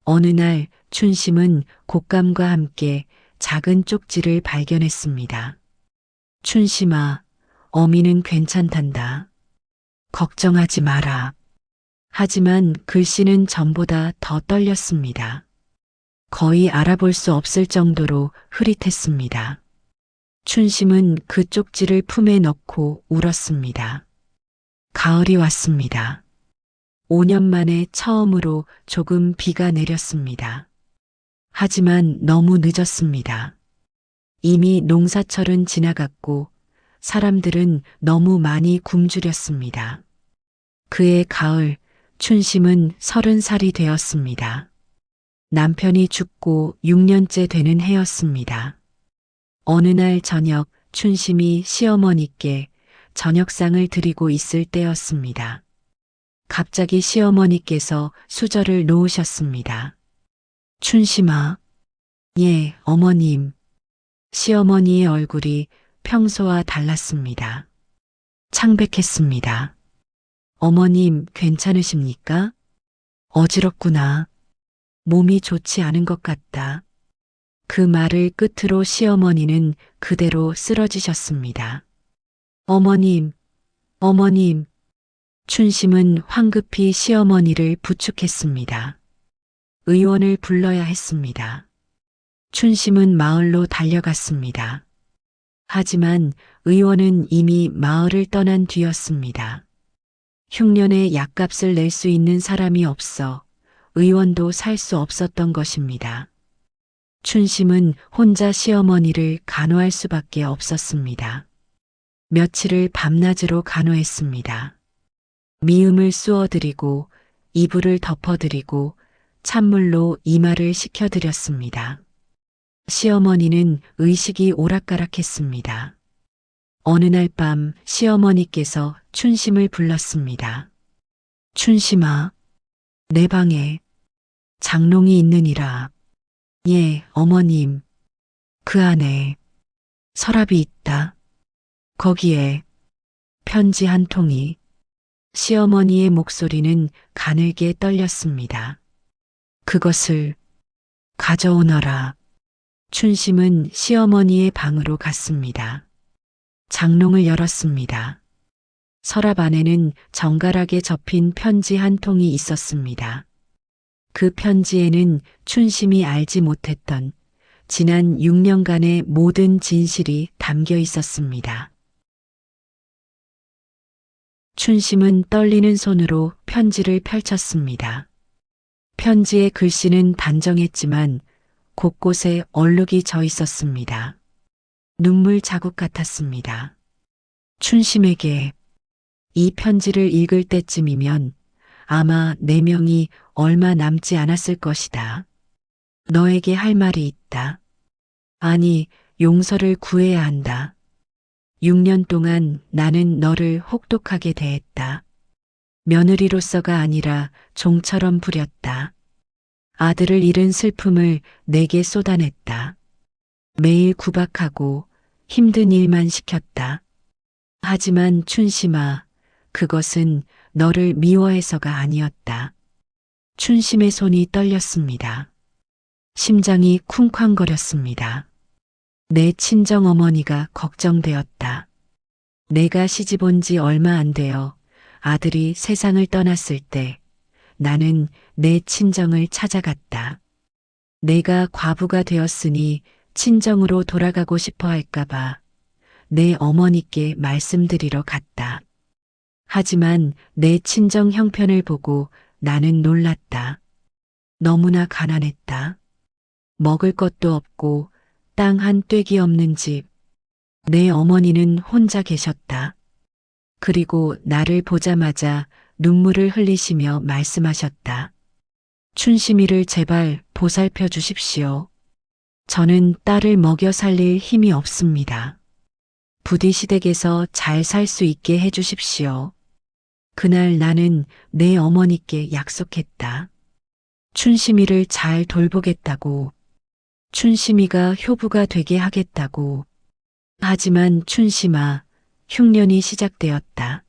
어느 날 춘심은 곶감과 함께 작은 쪽지를 발견했습니다. 춘심아, 어미는 괜찮단다. 걱정하지 마라. 하지만 글씨는 전보다 더 떨렸습니다. 거의 알아볼 수 없을 정도로 흐릿했습니다. 춘심은 그 쪽지를 품에 넣고 울었습니다. 가을이 왔습니다. 5년 만에 처음으로 조금 비가 내렸습니다. 하지만 너무 늦었습니다. 이미 농사철은 지나갔고 사람들은 너무 많이 굶주렸습니다. 그해 가을, 춘심은 30살이 되었습니다. 남편이 죽고 6년째 되는 해였습니다. 어느 날 저녁 춘심이 시어머니께 저녁상을 드리고 있을 때였습니다. 갑자기 시어머니께서 수저를 놓으셨습니다. 춘심아. 예, 어머님. 시어머니의 얼굴이 평소와 달랐습니다. 창백했습니다. 어머님, 괜찮으십니까? 어지럽구나. 몸이 좋지 않은 것 같다. 그 말을 끝으로 시어머니는 그대로 쓰러지셨습니다. 어머님, 어머님. 춘심은 황급히 시어머니를 부축했습니다. 의원을 불러야 했습니다. 춘심은 마을로 달려갔습니다. 하지만 의원은 이미 마을을 떠난 뒤였습니다. 흉년에 약값을 낼 수 있는 사람이 없어 의원도 살 수 없었던 것입니다. 춘심은 혼자 시어머니를 간호할 수밖에 없었습니다. 며칠을 밤낮으로 간호했습니다. 미음을 쑤어드리고 이불을 덮어드리고 찬물로 이마를 식혀드렸습니다. 시어머니는 의식이 오락가락했습니다. 어느 날 밤 시어머니께서 춘심을 불렀습니다. 춘심아, 내 방에 장롱이 있느니라. 예, 어머님. 그 안에 서랍이 있다. 거기에 편지 한 통이. 시어머니의 목소리는 가늘게 떨렸습니다. 그것을 가져오너라. 춘심은 시어머니의 방으로 갔습니다. 장롱을 열었습니다. 서랍 안에는 정갈하게 접힌 편지 한 통이 있었습니다. 그 편지에는 춘심이 알지 못했던 지난 6년간의 모든 진실이 담겨 있었습니다. 춘심은 떨리는 손으로 편지를 펼쳤습니다. 편지의 글씨는 단정했지만 곳곳에 얼룩이 져 있었습니다. 눈물 자국 같았습니다. 춘심에게 이 편지를 읽을 때쯤이면 아마 내 명이 얼마 남지 않았을 것이다. 너에게 할 말이 있다. 아니, 용서를 구해야 한다. 6년 동안 나는 너를 혹독하게 대했다. 며느리로서가 아니라 종처럼 부렸다. 아들을 잃은 슬픔을 내게 쏟아냈다. 매일 구박하고 힘든 일만 시켰다. 하지만 춘심아, 그것은 너를 미워해서가 아니었다. 춘심의 손이 떨렸습니다. 심장이 쿵쾅거렸습니다. 내 친정 어머니가 걱정되었다. 내가 시집 온 지 얼마 안 되어 아들이 세상을 떠났을 때 나는 내 친정을 찾아갔다. 내가 과부가 되었으니 친정으로 돌아가고 싶어 할까봐 내 어머니께 말씀드리러 갔다. 하지만 내 친정 형편을 보고 나는 놀랐다. 너무나 가난했다. 먹을 것도 없고 땅 한 떼기 없는 집. 내 어머니는 혼자 계셨다. 그리고 나를 보자마자 눈물을 흘리시며 말씀하셨다. 춘심이를 제발 보살펴 주십시오. 저는 딸을 먹여 살릴 힘이 없습니다. 부디 시댁에서 잘 살 수 있게 해 주십시오. 그날 나는 내 어머니께 약속했다. 춘심이를 잘 돌보겠다고. 춘심이가 효부가 되게 하겠다고. 하지만 춘심아, 흉년이 시작되었다.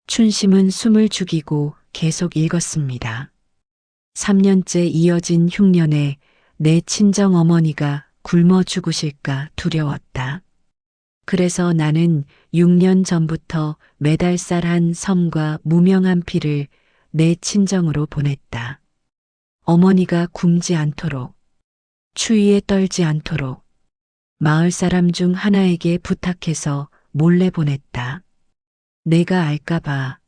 춘심은 숨을 죽이고 계속 읽었습니다. 3년째 이어진 흉년에 내 친정 어머니가 굶어 죽으실까 두려웠다. 그래서 나는 6년 전부터 매달 쌀 한 섬과 무명한 피를 내 친정으로 보냈다. 어머니가 굶지 않도록, 추위에 떨지 않도록 마을 사람 중 하나에게 부탁해서 몰래 보냈다. 내가 알까봐,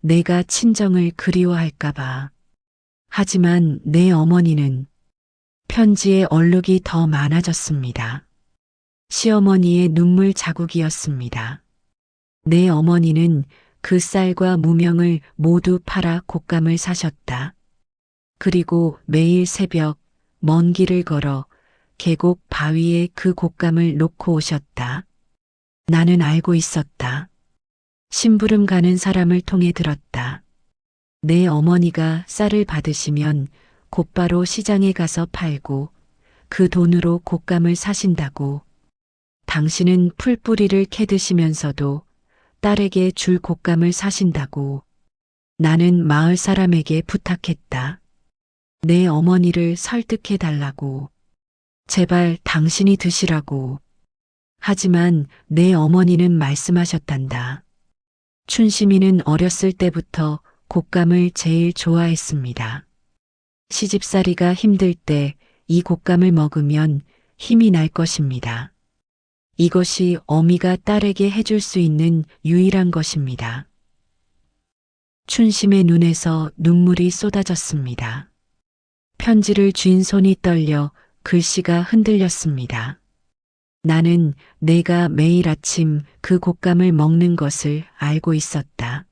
내가 친정을 그리워할까봐. 하지만 내 어머니는 편지에 얼룩이 더 많아졌습니다. 시어머니의 눈물 자국이었습니다. 내 어머니는 그 쌀과 무명을 모두 팔아 곶감을 사셨다. 그리고 매일 새벽 먼 길을 걸어 계곡 바위에 그 곶감을 놓고 오셨다. 나는 알고 있었다. 심부름 가는 사람을 통해 들었다. 내 어머니가 쌀을 받으시면 곧바로 시장에 가서 팔고 그 돈으로 곶감을 사신다고. 당신은 풀뿌리를 캐드시면서도 딸에게 줄 곶감을 사신다고. 나는 마을 사람에게 부탁했다. 내 어머니를 설득해 달라고. 제발 당신이 드시라고. 하지만 내 어머니는 말씀하셨단다. 춘심이는 어렸을 때부터 곶감을 제일 좋아했습니다. 시집살이가 힘들 때 이 곶감을 먹으면 힘이 날 것입니다. 이것이 어미가 딸에게 해줄 수 있는 유일한 것입니다. 춘심의 눈에서 눈물이 쏟아졌습니다. 편지를 쥔 손이 떨려 글씨가 흔들렸습니다. 나는 내가 매일 아침 그 곶감을 먹는 것을 알고 있었다.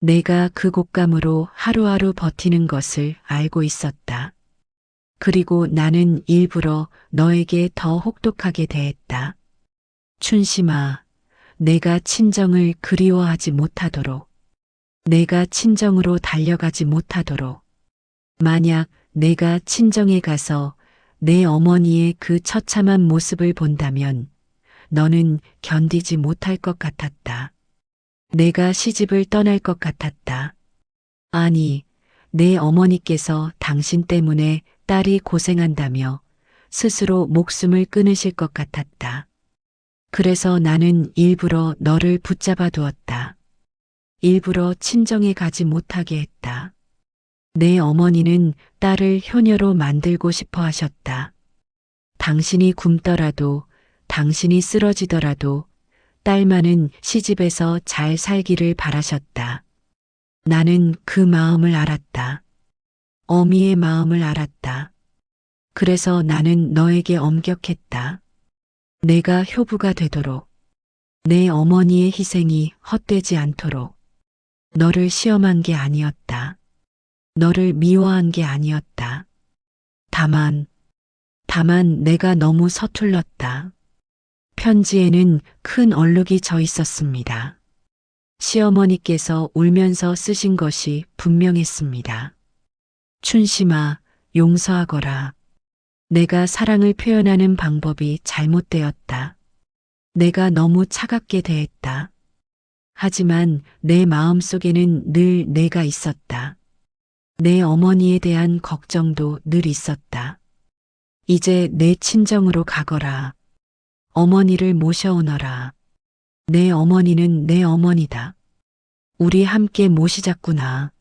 내가 그 곶감으로 하루하루 버티는 것을 알고 있었다. 그리고 나는 일부러 너에게 더 혹독하게 대했다. 춘심아, 내가 친정을 그리워하지 못하도록, 내가 친정으로 달려가지 못하도록, 만약 내가 친정에 가서 내 어머니의 그 처참한 모습을 본다면 너는 견디지 못할 것 같았다. 내가 시집을 떠날 것 같았다. 아니, 내 어머니께서 당신 때문에 딸이 고생한다며 스스로 목숨을 끊으실 것 같았다. 그래서 나는 일부러 너를 붙잡아 두었다. 일부러 친정에 가지 못하게 했다. 내 어머니는 딸을 효녀로 만들고 싶어 하셨다. 당신이 굶더라도, 당신이 쓰러지더라도 딸만은 시집에서 잘 살기를 바라셨다. 나는 그 마음을 알았다. 어미의 마음을 알았다. 그래서 나는 너에게 엄격했다. 내가 효부가 되도록, 내 어머니의 희생이 헛되지 않도록. 너를 시험한 게 아니었다. 너를 미워한 게 아니었다. 다만 내가 너무 서툴렀다. 편지에는 큰 얼룩이 져 있었습니다. 시어머니께서 울면서 쓰신 것이 분명했습니다. 춘심아, 용서하거라. 내가 사랑을 표현하는 방법이 잘못되었다. 내가 너무 차갑게 대했다. 하지만 내 마음속에는 늘 내가 있었다. 내 어머니에 대한 걱정도 늘 있었다. 이제 내 친정으로 가거라. 어머니를 모셔오너라. 내 어머니는 내 어머니다. 우리 함께 모시자꾸나.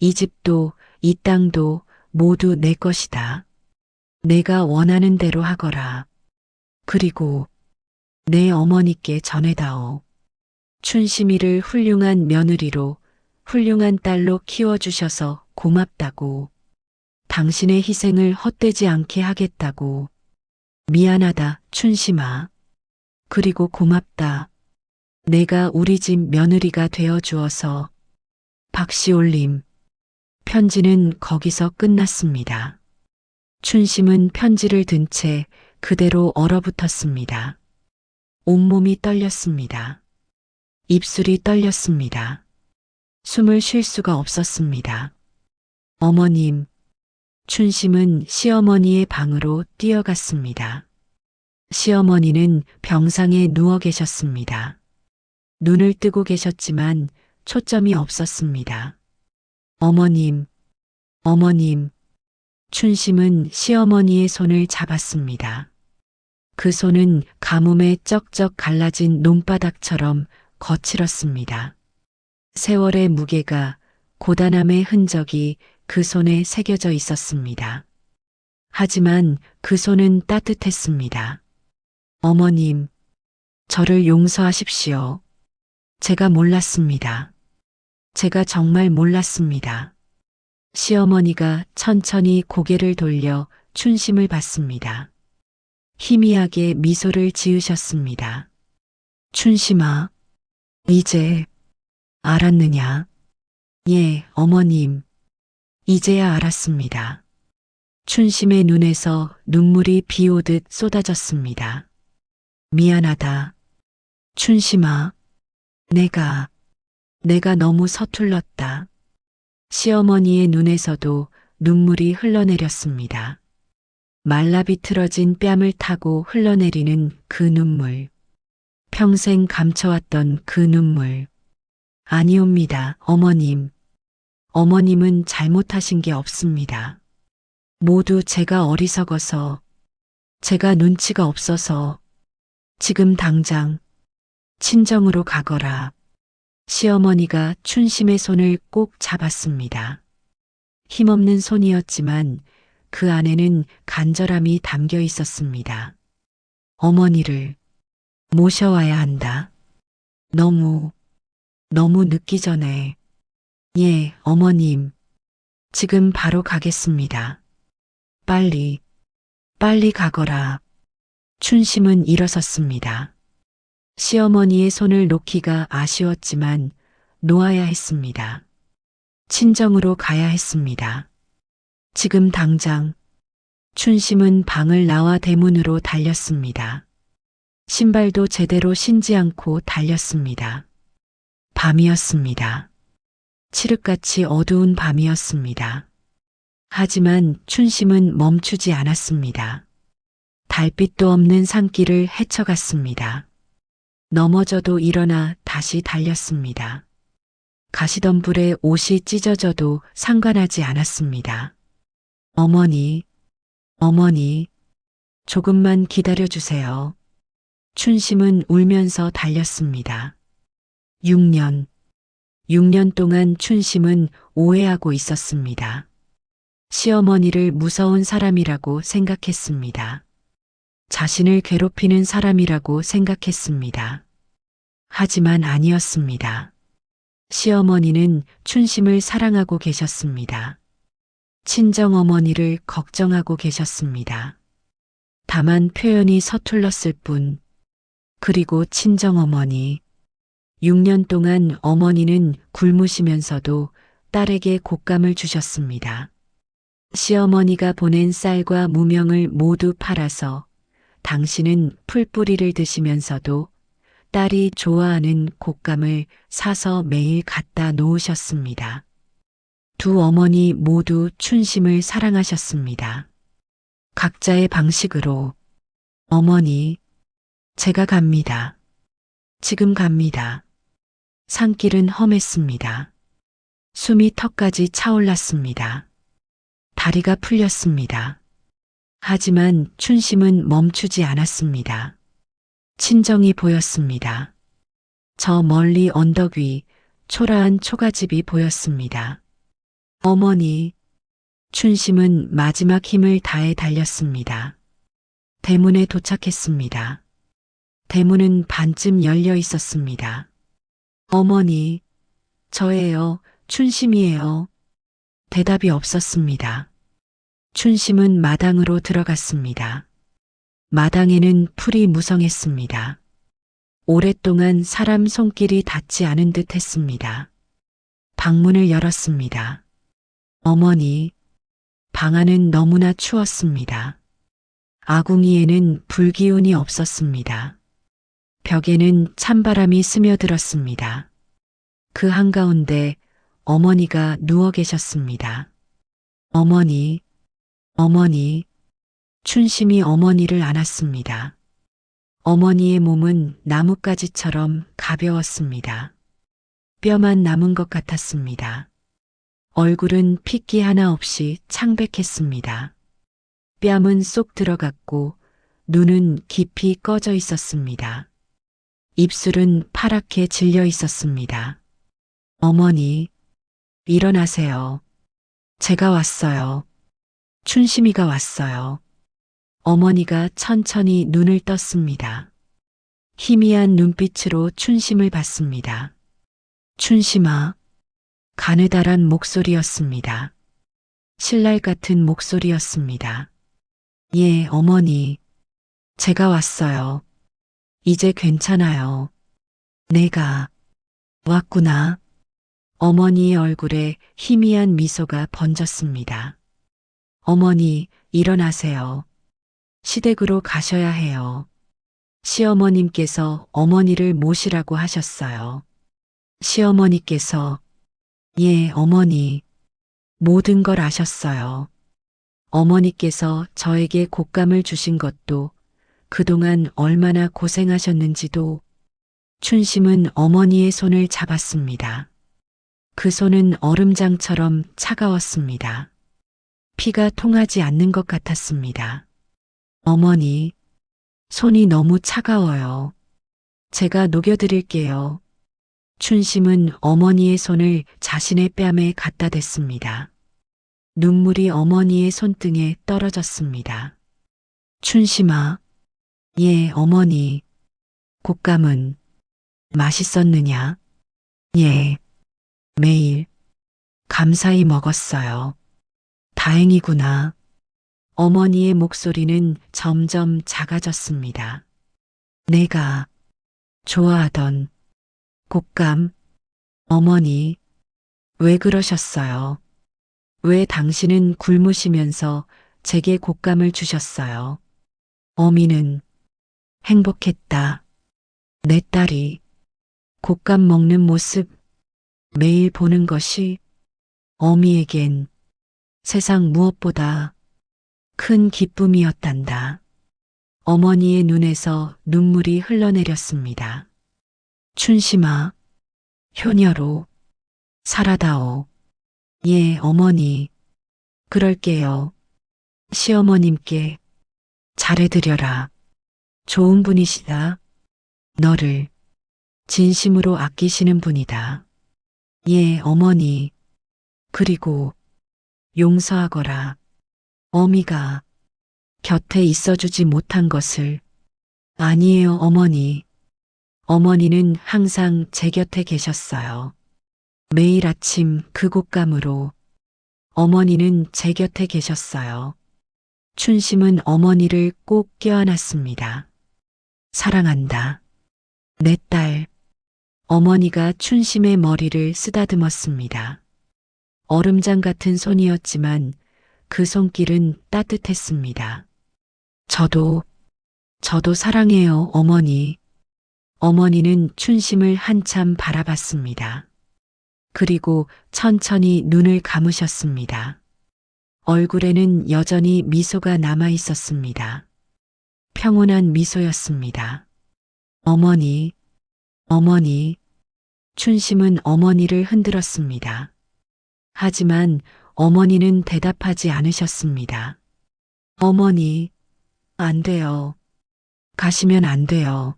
이 집도 이 땅도 모두 내 것이다. 내가 원하는 대로 하거라. 그리고 내 어머니께 전해다오. 춘심이를 훌륭한 며느리로, 훌륭한 딸로 키워주셔서 고맙다고. 당신의 희생을 헛되지 않게 하겠다고. 미안하다, 춘심아. 그리고 고맙다. 내가 우리 집 며느리가 되어 주어서. 박시올림. 편지는 거기서 끝났습니다. 춘심은 편지를 든 채 그대로 얼어붙었습니다. 온몸이 떨렸습니다. 입술이 떨렸습니다. 숨을 쉴 수가 없었습니다. 어머님, 춘심은 시어머니의 방으로 뛰어갔습니다. 시어머니는 병상에 누워 계셨습니다. 눈을 뜨고 계셨지만 초점이 없었습니다. 어머님, 어머님. 춘심은 시어머니의 손을 잡았습니다. 그 손은 가뭄에 쩍쩍 갈라진 논바닥처럼 거칠었습니다. 세월의 무게가, 고단함의 흔적이 그 손에 새겨져 있었습니다. 하지만 그 손은 따뜻했습니다. 어머님, 저를 용서하십시오. 제가 몰랐습니다. 제가 정말 몰랐습니다. 시어머니가 천천히 고개를 돌려 춘심을 봤습니다. 희미하게 미소를 지으셨습니다. 춘심아, 이제 알았느냐? 예, 어머님. 이제야 알았습니다. 춘심의 눈에서 눈물이 비 오듯 쏟아졌습니다. 미안하다. 춘심아, 내가 너무 서툴렀다. 시어머니의 눈에서도 눈물이 흘러내렸습니다. 말라비틀어진 뺨을 타고 흘러내리는 그 눈물. 평생 감춰왔던 그 눈물. 아니옵니다, 어머님. 어머님은 잘못하신 게 없습니다. 모두 제가 어리석어서, 제가 눈치가 없어서, 지금 당장 친정으로 가거라. 시어머니가 춘심의 손을 꼭 잡았습니다. 힘없는 손이었지만 그 안에는 간절함이 담겨 있었습니다. 어머니를 모셔와야 한다. 너무 늦기 전에. 예, 어머님. 지금 바로 가겠습니다. 빨리 가거라. 춘심은 일어섰습니다. 시어머니의 손을 놓기가 아쉬웠지만 놓아야 했습니다. 친정으로 가야 했습니다. 지금 당장. 춘심은 방을 나와 대문으로 달렸습니다. 신발도 제대로 신지 않고 달렸습니다. 밤이었습니다. 칠흑같이 어두운 밤이었습니다. 하지만 춘심은 멈추지 않았습니다. 달빛도 없는 산길을 헤쳐갔습니다. 넘어져도 일어나 다시 달렸습니다. 가시덤불에 옷이 찢어져도 상관하지 않았습니다. 어머니, 조금만 기다려주세요. 춘심은 울면서 달렸습니다. 6년 동안 춘심은 오해하고 있었습니다. 시어머니를 무서운 사람이라고 생각했습니다. 자신을 괴롭히는 사람이라고 생각했습니다. 하지만 아니었습니다. 시어머니는 춘심을 사랑하고 계셨습니다. 친정어머니를 걱정하고 계셨습니다. 다만 표현이 서툴렀을 뿐. 그리고 친정어머니. 6년 동안 어머니는 굶으시면서도 딸에게 곶감을 주셨습니다. 시어머니가 보낸 쌀과 무명을 모두 팔아서 당신은 풀뿌리를 드시면서도 딸이 좋아하는 곶감을 사서 매일 갖다 놓으셨습니다. 두 어머니 모두 춘심을 사랑하셨습니다. 각자의 방식으로. 어머니, 제가 갑니다. 지금 갑니다. 산길은 험했습니다. 숨이 턱까지 차올랐습니다. 다리가 풀렸습니다. 하지만 춘심은 멈추지 않았습니다. 친정이 보였습니다. 저 멀리 언덕 위 초라한 초가집이 보였습니다. 어머니, 춘심은 마지막 힘을 다해 달렸습니다. 대문에 도착했습니다. 대문은 반쯤 열려 있었습니다. 어머니, 저예요, 춘심이에요. 대답이 없었습니다. 춘심은 마당으로 들어갔습니다. 마당에는 풀이 무성했습니다. 오랫동안 사람 손길이 닿지 않은 듯 했습니다. 방문을 열었습니다. 어머니, 방 안은 너무나 추웠습니다. 아궁이에는 불기운이 없었습니다. 벽에는 찬바람이 스며들었습니다. 그 한가운데 어머니가 누워 계셨습니다. 어머니, 어머니, 춘심이 어머니를 안았습니다. 어머니의 몸은 나뭇가지처럼 가벼웠습니다. 뼈만 남은 것 같았습니다. 얼굴은 핏기 하나 없이 창백했습니다. 뺨은 쏙 들어갔고 눈은 깊이 꺼져 있었습니다. 입술은 파랗게 질려 있었습니다. 어머니, 일어나세요. 제가 왔어요. 춘심이가 왔어요. 어머니가 천천히 눈을 떴습니다. 희미한 눈빛으로 춘심을 봤습니다. 춘심아, 가느다란 목소리였습니다. 신랄 같은 목소리였습니다. 예, 어머니. 제가 왔어요. 이제 괜찮아요. 내가 왔구나. 어머니의 얼굴에 희미한 미소가 번졌습니다. 어머니, 일어나세요. 시댁으로 가셔야 해요. 시어머님께서 어머니를 모시라고 하셨어요. 시어머니께서, 예, 어머니. 모든 걸 아셨어요. 어머니께서 저에게 곶감을 주신 것도 그동안 얼마나 고생하셨는지도. 춘심은 어머니의 손을 잡았습니다. 그 손은 얼음장처럼 차가웠습니다. 피가 통하지 않는 것 같았습니다. 어머니, 손이 너무 차가워요. 제가 녹여드릴게요. 춘심은 어머니의 손을 자신의 뺨에 갖다 댔습니다. 눈물이 어머니의 손등에 떨어졌습니다. 춘심아, 예, 어머니. 곶감은 맛있었느냐? 예, 매일 감사히 먹었어요. 다행이구나. 어머니의 목소리는 점점 작아졌습니다. 내가 좋아하던 곶감. 어머니, 왜 그러셨어요? 왜 당신은 굶으시면서 제게 곶감을 주셨어요? 어미는 행복했다. 내 딸이 곶감 먹는 모습 매일 보는 것이 어미에겐 세상 무엇보다 큰 기쁨이었단다. 어머니의 눈에서 눈물이 흘러내렸습니다. 춘심아, 효녀로 살아다오. 예, 어머니. 그럴게요. 시어머님께 잘해드려라. 좋은 분이시다. 너를 진심으로 아끼시는 분이다. 예, 어머니. 그리고 용서하거라. 어미가 곁에 있어주지 못한 것을. 아니에요, 어머니. 어머니는 항상 제 곁에 계셨어요. 매일 아침 그 곶감으로 어머니는 제 곁에 계셨어요. 춘심은 어머니를 꼭 껴안았습니다. 사랑한다. 내 딸. 어머니가 춘심의 머리를 쓰다듬었습니다. 얼음장 같은 손이었지만 그 손길은 따뜻했습니다. 저도 사랑해요, 어머니. 어머니는 춘심을 한참 바라봤습니다. 그리고 천천히 눈을 감으셨습니다. 얼굴에는 여전히 미소가 남아 있었습니다. 평온한 미소였습니다. 어머니, 어머니. 춘심은 어머니를 흔들었습니다. 하지만 어머니는 대답하지 않으셨습니다. 어머니, 안 돼요. 가시면 안 돼요.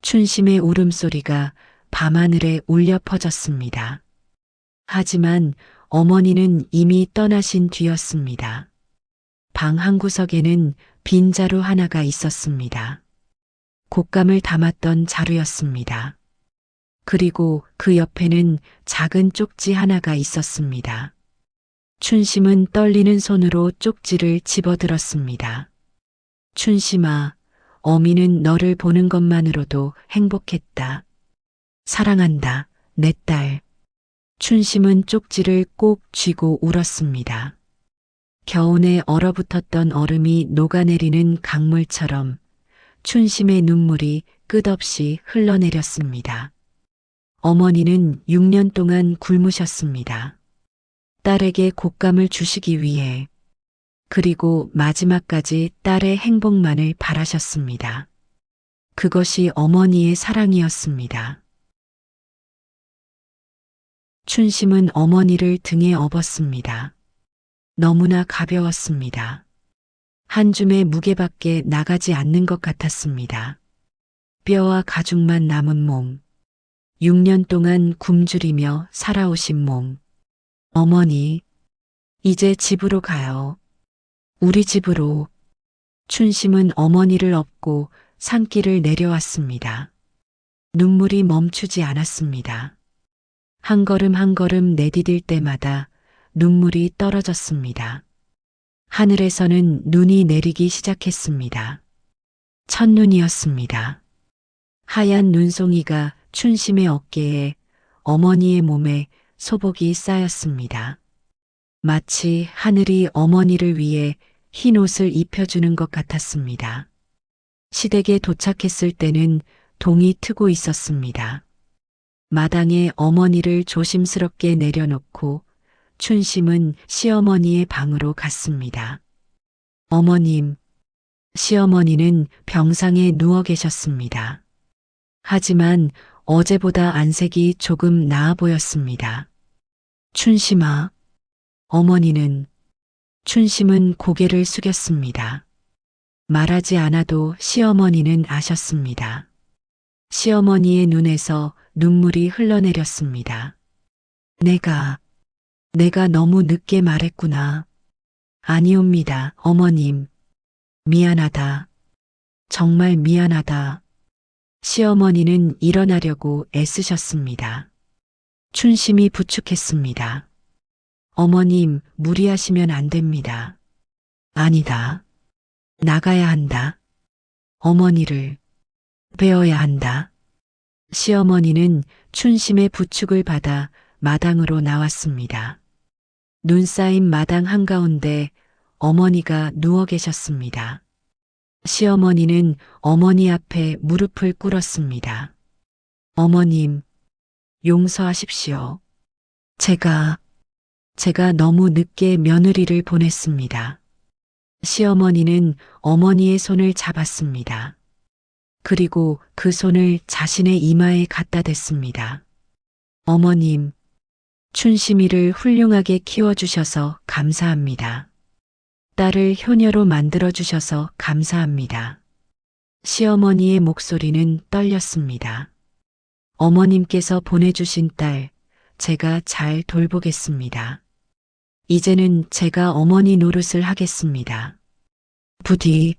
춘심의 울음소리가 밤하늘에 울려 퍼졌습니다. 하지만 어머니는 이미 떠나신 뒤였습니다. 방 한구석에는 빈 자루 하나가 있었습니다. 곶감을 담았던 자루였습니다. 그리고 그 옆에는 작은 쪽지 하나가 있었습니다. 춘심은 떨리는 손으로 쪽지를 집어들었습니다. 춘심아, 어미는 너를 보는 것만으로도 행복했다. 사랑한다, 내 딸. 춘심은 쪽지를 꼭 쥐고 울었습니다. 겨우내 얼어붙었던 얼음이 녹아내리는 강물처럼 춘심의 눈물이 끝없이 흘러내렸습니다. 어머니는 6년 동안 굶으셨습니다. 딸에게 곶감을 주시기 위해, 그리고 마지막까지 딸의 행복만을 바라셨습니다. 그것이 어머니의 사랑이었습니다. 춘심은 어머니를 등에 업었습니다. 너무나 가벼웠습니다. 한 줌의 무게밖에 나가지 않는 것 같았습니다. 뼈와 가죽만 남은 몸, 6년 동안 굶주리며 살아오신 몸. 어머니, 이제 집으로 가요. 우리 집으로. 춘심은 어머니를 업고 산길을 내려왔습니다. 눈물이 멈추지 않았습니다. 한 걸음 한 걸음 내디딜 때마다 눈물이 떨어졌습니다. 하늘에서는 눈이 내리기 시작했습니다. 첫눈이었습니다. 하얀 눈송이가 춘심의 어깨에, 어머니의 몸에 소복이 쌓였습니다. 마치 하늘이 어머니를 위해 흰 옷을 입혀주는 것 같았습니다. 시댁에 도착했을 때는 동이 트고 있었습니다. 마당에 어머니를 조심스럽게 내려놓고 춘심은 시어머니의 방으로 갔습니다. 어머님, 시어머니는 병상에 누워 계셨습니다. 하지만 어제보다 안색이 조금 나아 보였습니다. 춘심아, 어머니는, 춘심은 고개를 숙였습니다. 말하지 않아도 시어머니는 아셨습니다. 시어머니의 눈에서 눈물이 흘러내렸습니다. 내가 너무 늦게 말했구나. 아니옵니다, 어머님. 미안하다. 정말 미안하다. 시어머니는 일어나려고 애쓰셨습니다. 춘심이 부축했습니다. 어머님, 무리하시면 안 됩니다. 아니다. 나가야 한다. 어머니를 배워야 한다. 시어머니는 춘심의 부축을 받아 마당으로 나왔습니다. 눈 쌓인 마당 한가운데 어머니가 누워 계셨습니다. 시어머니는 어머니 앞에 무릎을 꿇었습니다. 어머님, 용서하십시오. 제가 너무 늦게 며느리를 보냈습니다. 시어머니는 어머니의 손을 잡았습니다. 그리고 그 손을 자신의 이마에 갖다 댔습니다. 어머님, 춘심이를 훌륭하게 키워주셔서 감사합니다. 딸을 효녀로 만들어주셔서 감사합니다. 시어머니의 목소리는 떨렸습니다. 어머님께서 보내주신 딸, 제가 잘 돌보겠습니다. 이제는 제가 어머니 노릇을 하겠습니다. 부디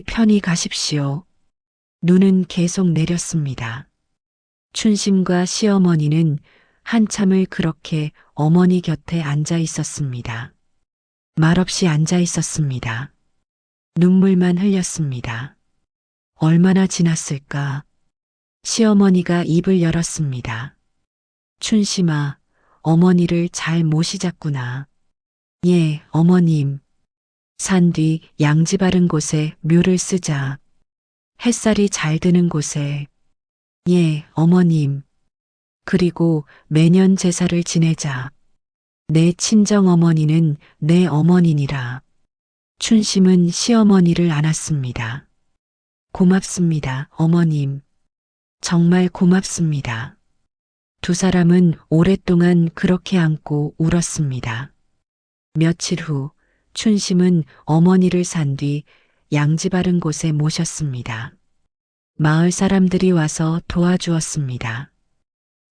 편히 가십시오. 눈은 계속 내렸습니다. 춘심과 시어머니는 한참을 그렇게 어머니 곁에 앉아 있었습니다. 말없이 앉아 있었습니다. 눈물만 흘렸습니다. 얼마나 지났을까? 시어머니가 입을 열었습니다. 춘심아, 어머니를 잘 모시자꾸나. 예, 어머님. 산 뒤 양지 바른 곳에 묘를 쓰자. 햇살이 잘 드는 곳에. 예, 어머님. 그리고 매년 제사를 지내자. 내 친정 어머니는 내 어머니니라. 춘심은 시어머니를 안았습니다. 고맙습니다, 어머님. 정말 고맙습니다. 두 사람은 오랫동안 그렇게 안고 울었습니다. 며칠 후 춘심은 어머니를 산 뒤 양지 바른 곳에 모셨습니다. 마을 사람들이 와서 도와주었습니다.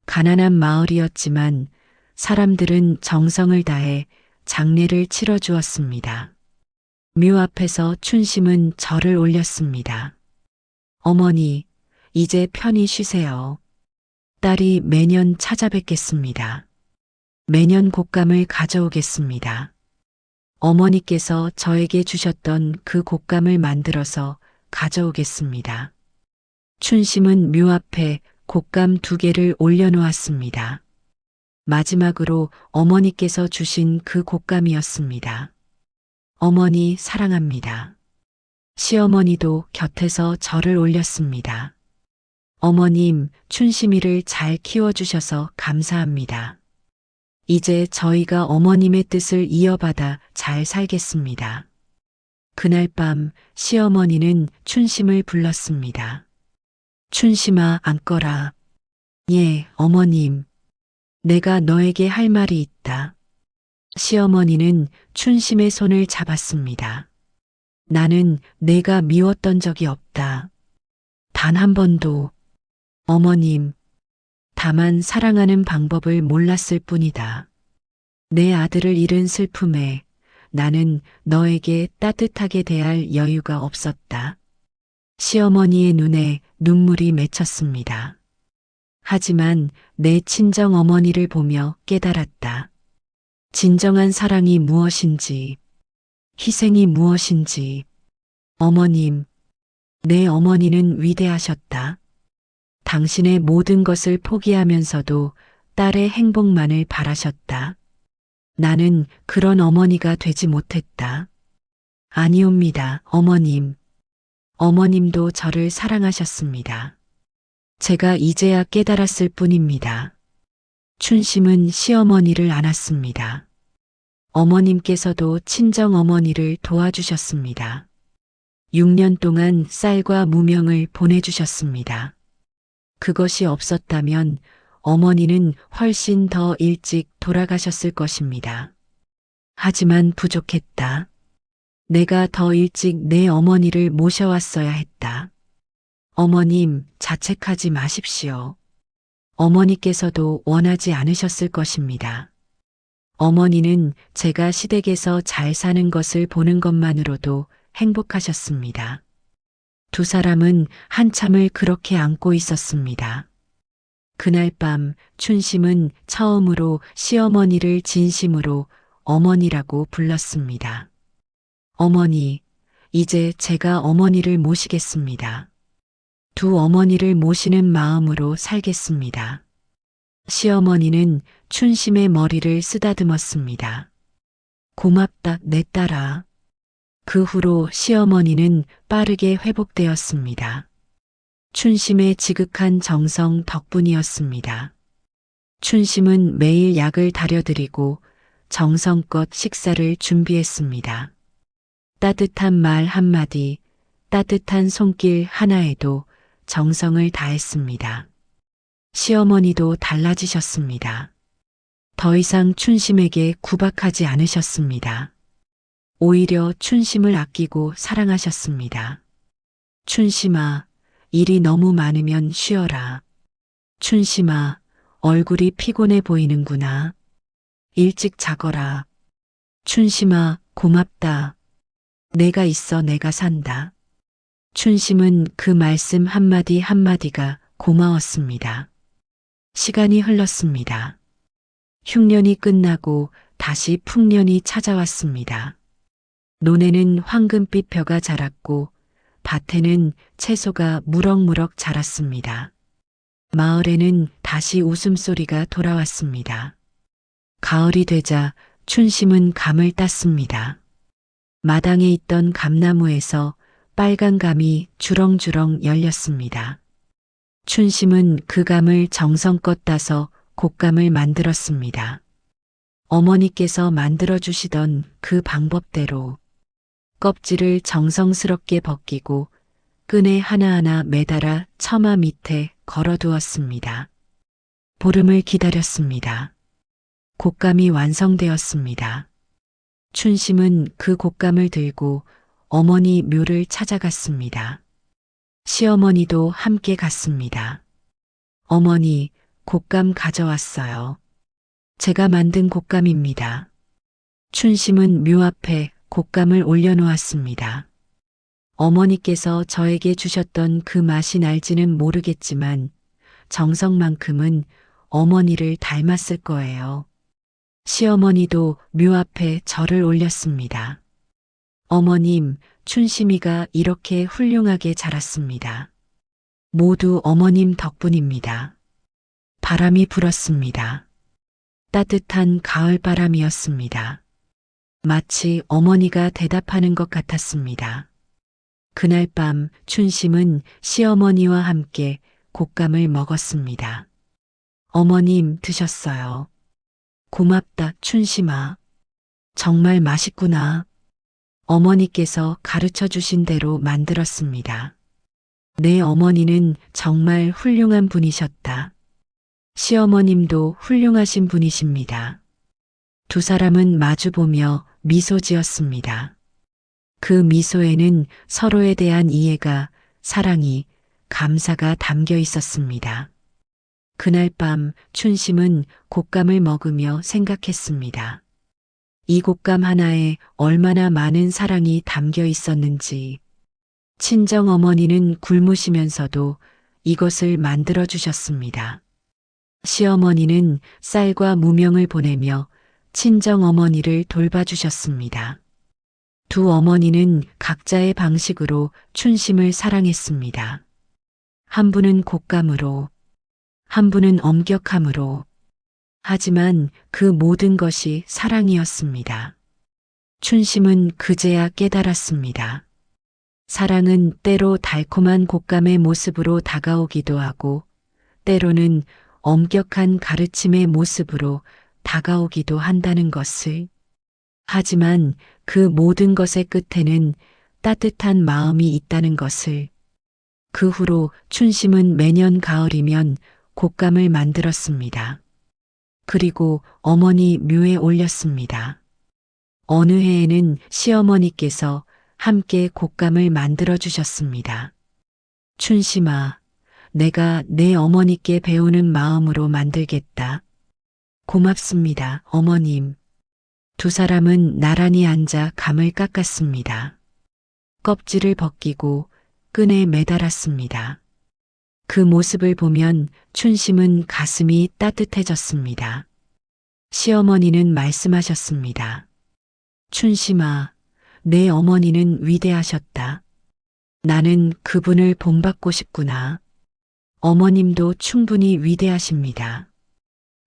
가난한 마을이었지만 사람들은 정성을 다해 장례를 치러주었습니다. 묘 앞에서 춘심은 절을 올렸습니다. 어머니, 이제 편히 쉬세요. 딸이 매년 찾아뵙겠습니다. 매년 곶감을 가져오겠습니다. 어머니께서 저에게 주셨던 그 곶감을 만들어서 가져오겠습니다. 춘심은 묘 앞에 곶감 2개를 올려놓았습니다. 마지막으로 어머니께서 주신 그 곶감이었습니다. 어머니 사랑합니다. 시어머니도 곁에서 절을 올렸습니다. 어머님, 춘심이를 잘 키워주셔서 감사합니다. 이제 저희가 어머님의 뜻을 이어받아 잘 살겠습니다. 그날 밤 시어머니는 춘심을 불렀습니다. 춘심아, 앉거라. 예, 어머님. 내가 너에게 할 말이 있다. 시어머니는 춘심의 손을 잡았습니다. 나는 내가 미웠던 적이 없다. 단 한 번도. 어머님. 다만 사랑하는 방법을 몰랐을 뿐이다. 내 아들을 잃은 슬픔에 나는 너에게 따뜻하게 대할 여유가 없었다. 시어머니의 눈에 눈물이 맺혔습니다. 하지만 내 친정 어머니를 보며 깨달았다. 진정한 사랑이 무엇인지, 희생이 무엇인지. 어머님, 내 어머니는 위대하셨다. 당신의 모든 것을 포기하면서도 딸의 행복만을 바라셨다. 나는 그런 어머니가 되지 못했다. 아니옵니다, 어머님. 어머님도 저를 사랑하셨습니다. 제가 이제야 깨달았을 뿐입니다. 춘심은 시어머니를 안았습니다. 어머님께서도 친정 어머니를 도와주셨습니다. 6년 동안 쌀과 무명을 보내주셨습니다. 그것이 없었다면 어머니는 훨씬 더 일찍 돌아가셨을 것입니다. 하지만 부족했다. 내가 더 일찍 내 어머니를 모셔왔어야 했다. 어머님, 자책하지 마십시오. 어머니께서도 원하지 않으셨을 것입니다. 어머니는 제가 시댁에서 잘 사는 것을 보는 것만으로도 행복하셨습니다. 두 사람은 한참을 그렇게 안고 있었습니다. 그날 밤 춘심은 처음으로 시어머니를 진심으로 어머니라고 불렀습니다. 어머니, 이제 제가 어머니를 모시겠습니다. 두 어머니를 모시는 마음으로 살겠습니다. 시어머니는 춘심의 머리를 쓰다듬었습니다. 고맙다, 내 딸아. 그 후로 시어머니는 빠르게 회복되었습니다. 춘심의 지극한 정성 덕분이었습니다. 춘심은 매일 약을 다려드리고 정성껏 식사를 준비했습니다. 따뜻한 말 한마디, 따뜻한 손길 하나에도 정성을 다했습니다. 시어머니도 달라지셨습니다. 더 이상 춘심에게 구박하지 않으셨습니다. 오히려 춘심을 아끼고 사랑하셨습니다. 춘심아, 일이 너무 많으면 쉬어라. 춘심아, 얼굴이 피곤해 보이는구나. 일찍 자거라. 춘심아, 고맙다. 내가 있어 내가 산다. 춘심은 그 말씀 한마디 한마디가 고마웠습니다. 시간이 흘렀습니다. 흉년이 끝나고 다시 풍년이 찾아왔습니다. 논에는 황금빛 벼가 자랐고 밭에는 채소가 무럭무럭 자랐습니다. 마을에는 다시 웃음소리가 돌아왔습니다. 가을이 되자 춘심은 감을 땄습니다. 마당에 있던 감나무에서 빨간 감이 주렁주렁 열렸습니다. 춘심은 그 감을 정성껏 따서 곶감을 만들었습니다. 어머니께서 만들어주시던 그 방법대로 껍질을 정성스럽게 벗기고 끈에 하나하나 매달아 처마 밑에 걸어두었습니다. 보름을 기다렸습니다. 곶감이 완성되었습니다. 춘심은 그 곶감을 들고 어머니 묘를 찾아갔습니다. 시어머니도 함께 갔습니다. 어머니, 곶감 가져왔어요. 제가 만든 곶감입니다. 춘심은 묘 앞에 곶감을 올려놓았습니다. 어머니께서 저에게 주셨던 그 맛이 날지는 모르겠지만 정성만큼은 어머니를 닮았을 거예요. 시어머니도 묘 앞에 절을 올렸습니다. 어머님, 춘심이가 이렇게 훌륭하게 자랐습니다. 모두 어머님 덕분입니다. 바람이 불었습니다. 따뜻한 가을바람이었습니다. 마치 어머니가 대답하는 것 같았습니다. 그날 밤 춘심은 시어머니와 함께 곶감을 먹었습니다. 어머님 드셨어요. 고맙다, 춘심아. 정말 맛있구나. 어머니께서 가르쳐 주신 대로 만들었습니다. 내 어머니는 정말 훌륭한 분이셨다. 시어머님도 훌륭하신 분이십니다. 두 사람은 마주보며 미소 지었습니다. 그 미소에는 서로에 대한 이해가, 사랑이, 감사가 담겨 있었습니다. 그날 밤 춘심은 곶감을 먹으며 생각했습니다. 이 곶감 하나에 얼마나 많은 사랑이 담겨 있었는지. 친정 어머니는 굶으시면서도 이것을 만들어 주셨습니다. 시어머니는 쌀과 무명을 보내며 친정 어머니를 돌봐주셨습니다. 두 어머니는 각자의 방식으로 춘심을 사랑했습니다. 한 분은 곶감으로, 한 분은 엄격함으로. 하지만 그 모든 것이 사랑이었습니다. 춘심은 그제야 깨달았습니다. 사랑은 때로 달콤한 곶감의 모습으로 다가오기도 하고, 때로는 엄격한 가르침의 모습으로 다가오기도 한다는 것을. 하지만 그 모든 것의 끝에는 따뜻한 마음이 있다는 것을. 그 후로 춘심은 매년 가을이면 곶감을 만들었습니다. 그리고 어머니 묘에 올렸습니다. 어느 해에는 시어머니께서 함께 곶감을 만들어 주셨습니다. 춘심아, 내가 내 어머니께 배우는 마음으로 만들겠다. 고맙습니다, 어머님. 두 사람은 나란히 앉아 감을 깎았습니다. 껍질을 벗기고 끈에 매달았습니다. 그 모습을 보면 춘심은 가슴이 따뜻해졌습니다. 시어머니는 말씀하셨습니다. 춘심아, 내 어머니는 위대하셨다. 나는 그분을 본받고 싶구나. 어머님도 충분히 위대하십니다.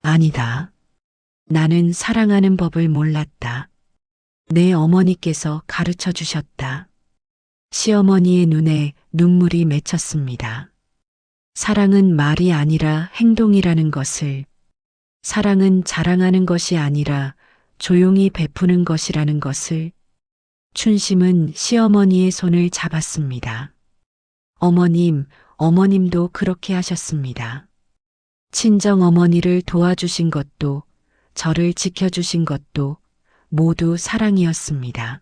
아니다. 나는 사랑하는 법을 몰랐다. 내 어머니께서 가르쳐 주셨다. 시어머니의 눈에 눈물이 맺혔습니다. 사랑은 말이 아니라 행동이라는 것을, 사랑은 자랑하는 것이 아니라 조용히 베푸는 것이라는 것을. 춘심은 시어머니의 손을 잡았습니다. 어머님, 어머님도 그렇게 하셨습니다. 친정 어머니를 도와주신 것도, 저를 지켜주신 것도 모두 사랑이었습니다.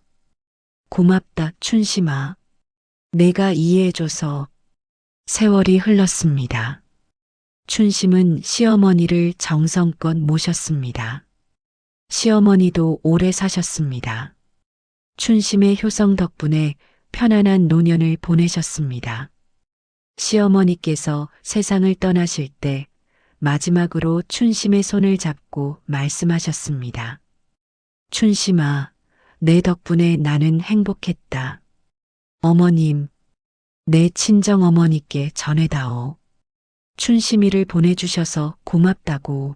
고맙다, 춘심아. 내가 이해해줘서. 세월이 흘렀습니다. 춘심은 시어머니를 정성껏 모셨습니다. 시어머니도 오래 사셨습니다. 춘심의 효성 덕분에 편안한 노년을 보내셨습니다. 시어머니께서 세상을 떠나실 때 마지막으로 춘심의 손을 잡고 말씀하셨습니다. 춘심아, 내 덕분에 나는 행복했다. 어머님, 내 친정 어머니께 전해다오. 춘심이를 보내주셔서 고맙다고.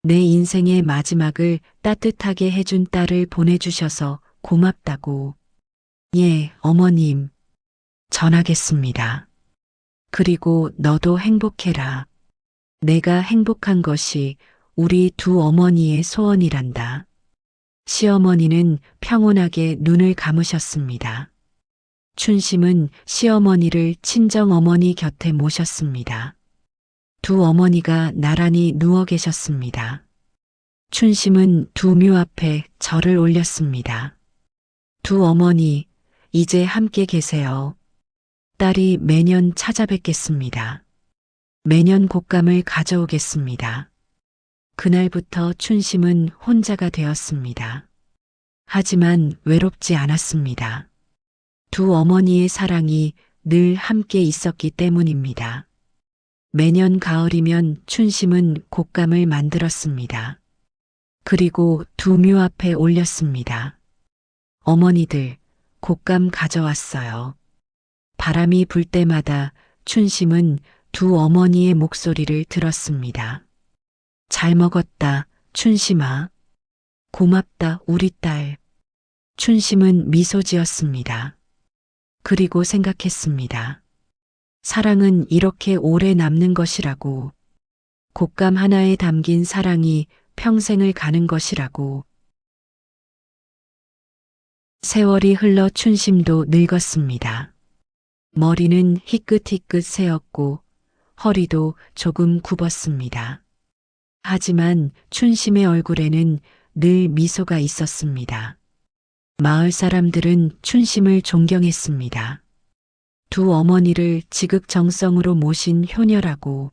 내 인생의 마지막을 따뜻하게 해준 딸을 보내주셔서 고맙다고. 예, 어머님. 전하겠습니다. 그리고 너도 행복해라. 내가 행복한 것이 우리 두 어머니의 소원이란다. 시어머니는 평온하게 눈을 감으셨습니다. 춘심은 시어머니를 친정어머니 곁에 모셨습니다. 두 어머니가 나란히 누워 계셨습니다. 춘심은 두 묘 앞에 절을 올렸습니다. 두 어머니, 이제 함께 계세요. 딸이 매년 찾아뵙겠습니다. 매년 곶감을 가져오겠습니다. 그날부터 춘심은 혼자가 되었습니다. 하지만 외롭지 않았습니다. 두 어머니의 사랑이 늘 함께 있었기 때문입니다. 매년 가을이면 춘심은 곶감을 만들었습니다. 그리고 두 묘 앞에 올렸습니다. 어머니들, 곶감 가져왔어요. 바람이 불 때마다 춘심은 두 어머니의 목소리를 들었습니다. 잘 먹었다, 춘심아. 고맙다, 우리 딸. 춘심은 미소 지었습니다. 그리고 생각했습니다. 사랑은 이렇게 오래 남는 것이라고. 곶감 하나에 담긴 사랑이 평생을 가는 것이라고. 세월이 흘러 춘심도 늙었습니다. 머리는 희끗희끗 새었고 허리도 조금 굽었습니다. 하지만 춘심의 얼굴에는 늘 미소가 있었습니다. 마을 사람들은 춘심을 존경했습니다. 두 어머니를 지극정성으로 모신 효녀라고,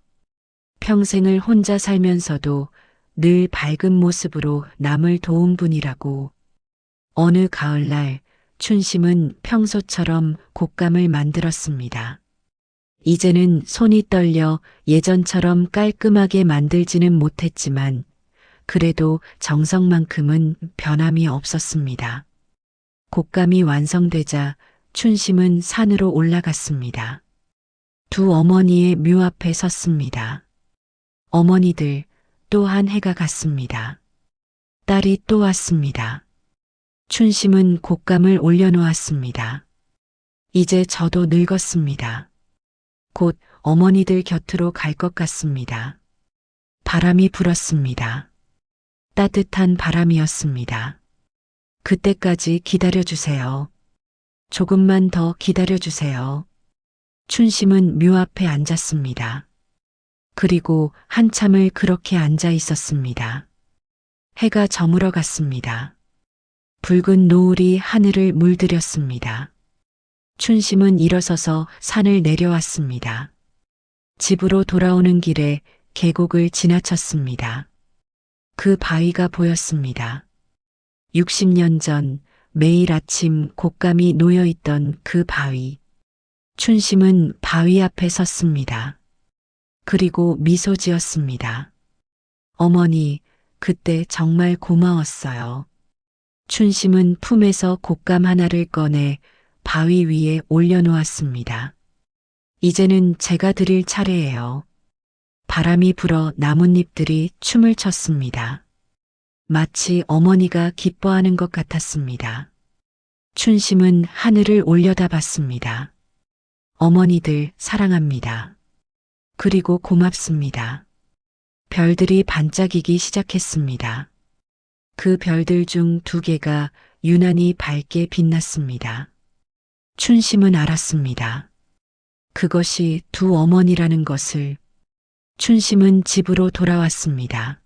평생을 혼자 살면서도 늘 밝은 모습으로 남을 도운 분이라고. 어느 가을날 춘심은 평소처럼 곶감을 만들었습니다. 이제는 손이 떨려 예전처럼 깔끔하게 만들지는 못했지만 그래도 정성만큼은 변함이 없었습니다. 곶감이 완성되자 춘심은 산으로 올라갔습니다. 두 어머니의 묘 앞에 섰습니다. 어머니들, 또 한 해가 갔습니다. 딸이 또 왔습니다. 춘심은 곶감을 올려놓았습니다. 이제 저도 늙었습니다. 곧 어머니들 곁으로 갈 것 같습니다. 바람이 불었습니다. 따뜻한 바람이었습니다. 그때까지 기다려주세요. 조금만 더 기다려주세요. 춘심은 묘 앞에 앉았습니다. 그리고 한참을 그렇게 앉아 있었습니다. 해가 저물어 갔습니다. 붉은 노을이 하늘을 물들였습니다. 춘심은 일어서서 산을 내려왔습니다. 집으로 돌아오는 길에 계곡을 지나쳤습니다. 그 바위가 보였습니다. 60년 전 매일 아침 곶감이 놓여있던 그 바위. 춘심은 바위 앞에 섰습니다. 그리고 미소 지었습니다. 어머니, 그때 정말 고마웠어요. 춘심은 품에서 곶감 하나를 꺼내 바위 위에 올려놓았습니다. 이제는 제가 드릴 차례예요. 바람이 불어 나뭇잎들이 춤을 췄습니다. 마치 어머니가 기뻐하는 것 같았습니다. 춘심은 하늘을 올려다봤습니다. 어머니들 사랑합니다. 그리고 고맙습니다. 별들이 반짝이기 시작했습니다. 그 별들 중 2개가 유난히 밝게 빛났습니다. 춘심은 알았습니다. 그것이 두 어머니라는 것을. 춘심은 집으로 돌아왔습니다.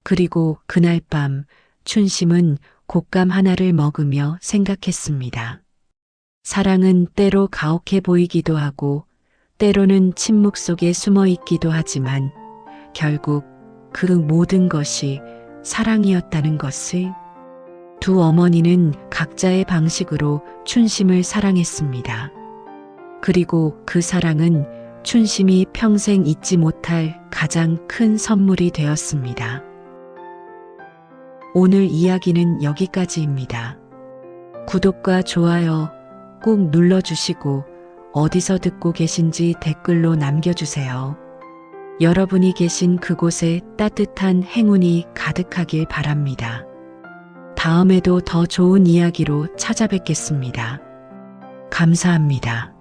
그리고 그날 밤 춘심은 곶감 하나를 먹으며 생각했습니다. 사랑은 때로 가혹해 보이기도 하고 때로는 침묵 속에 숨어 있기도 하지만 결국 그 모든 것이 사랑이었다는 것을. 두 어머니는 각자의 방식으로 춘심을 사랑했습니다. 그리고 그 사랑은 춘심이 평생 잊지 못할 가장 큰 선물이 되었습니다. 오늘 이야기는 여기까지입니다. 구독과 좋아요 꼭 눌러주시고 어디서 듣고 계신지 댓글로 남겨주세요. 여러분이 계신 그곳에 따뜻한 행운이 가득하길 바랍니다. 다음에도 더 좋은 이야기로 찾아뵙겠습니다. 감사합니다.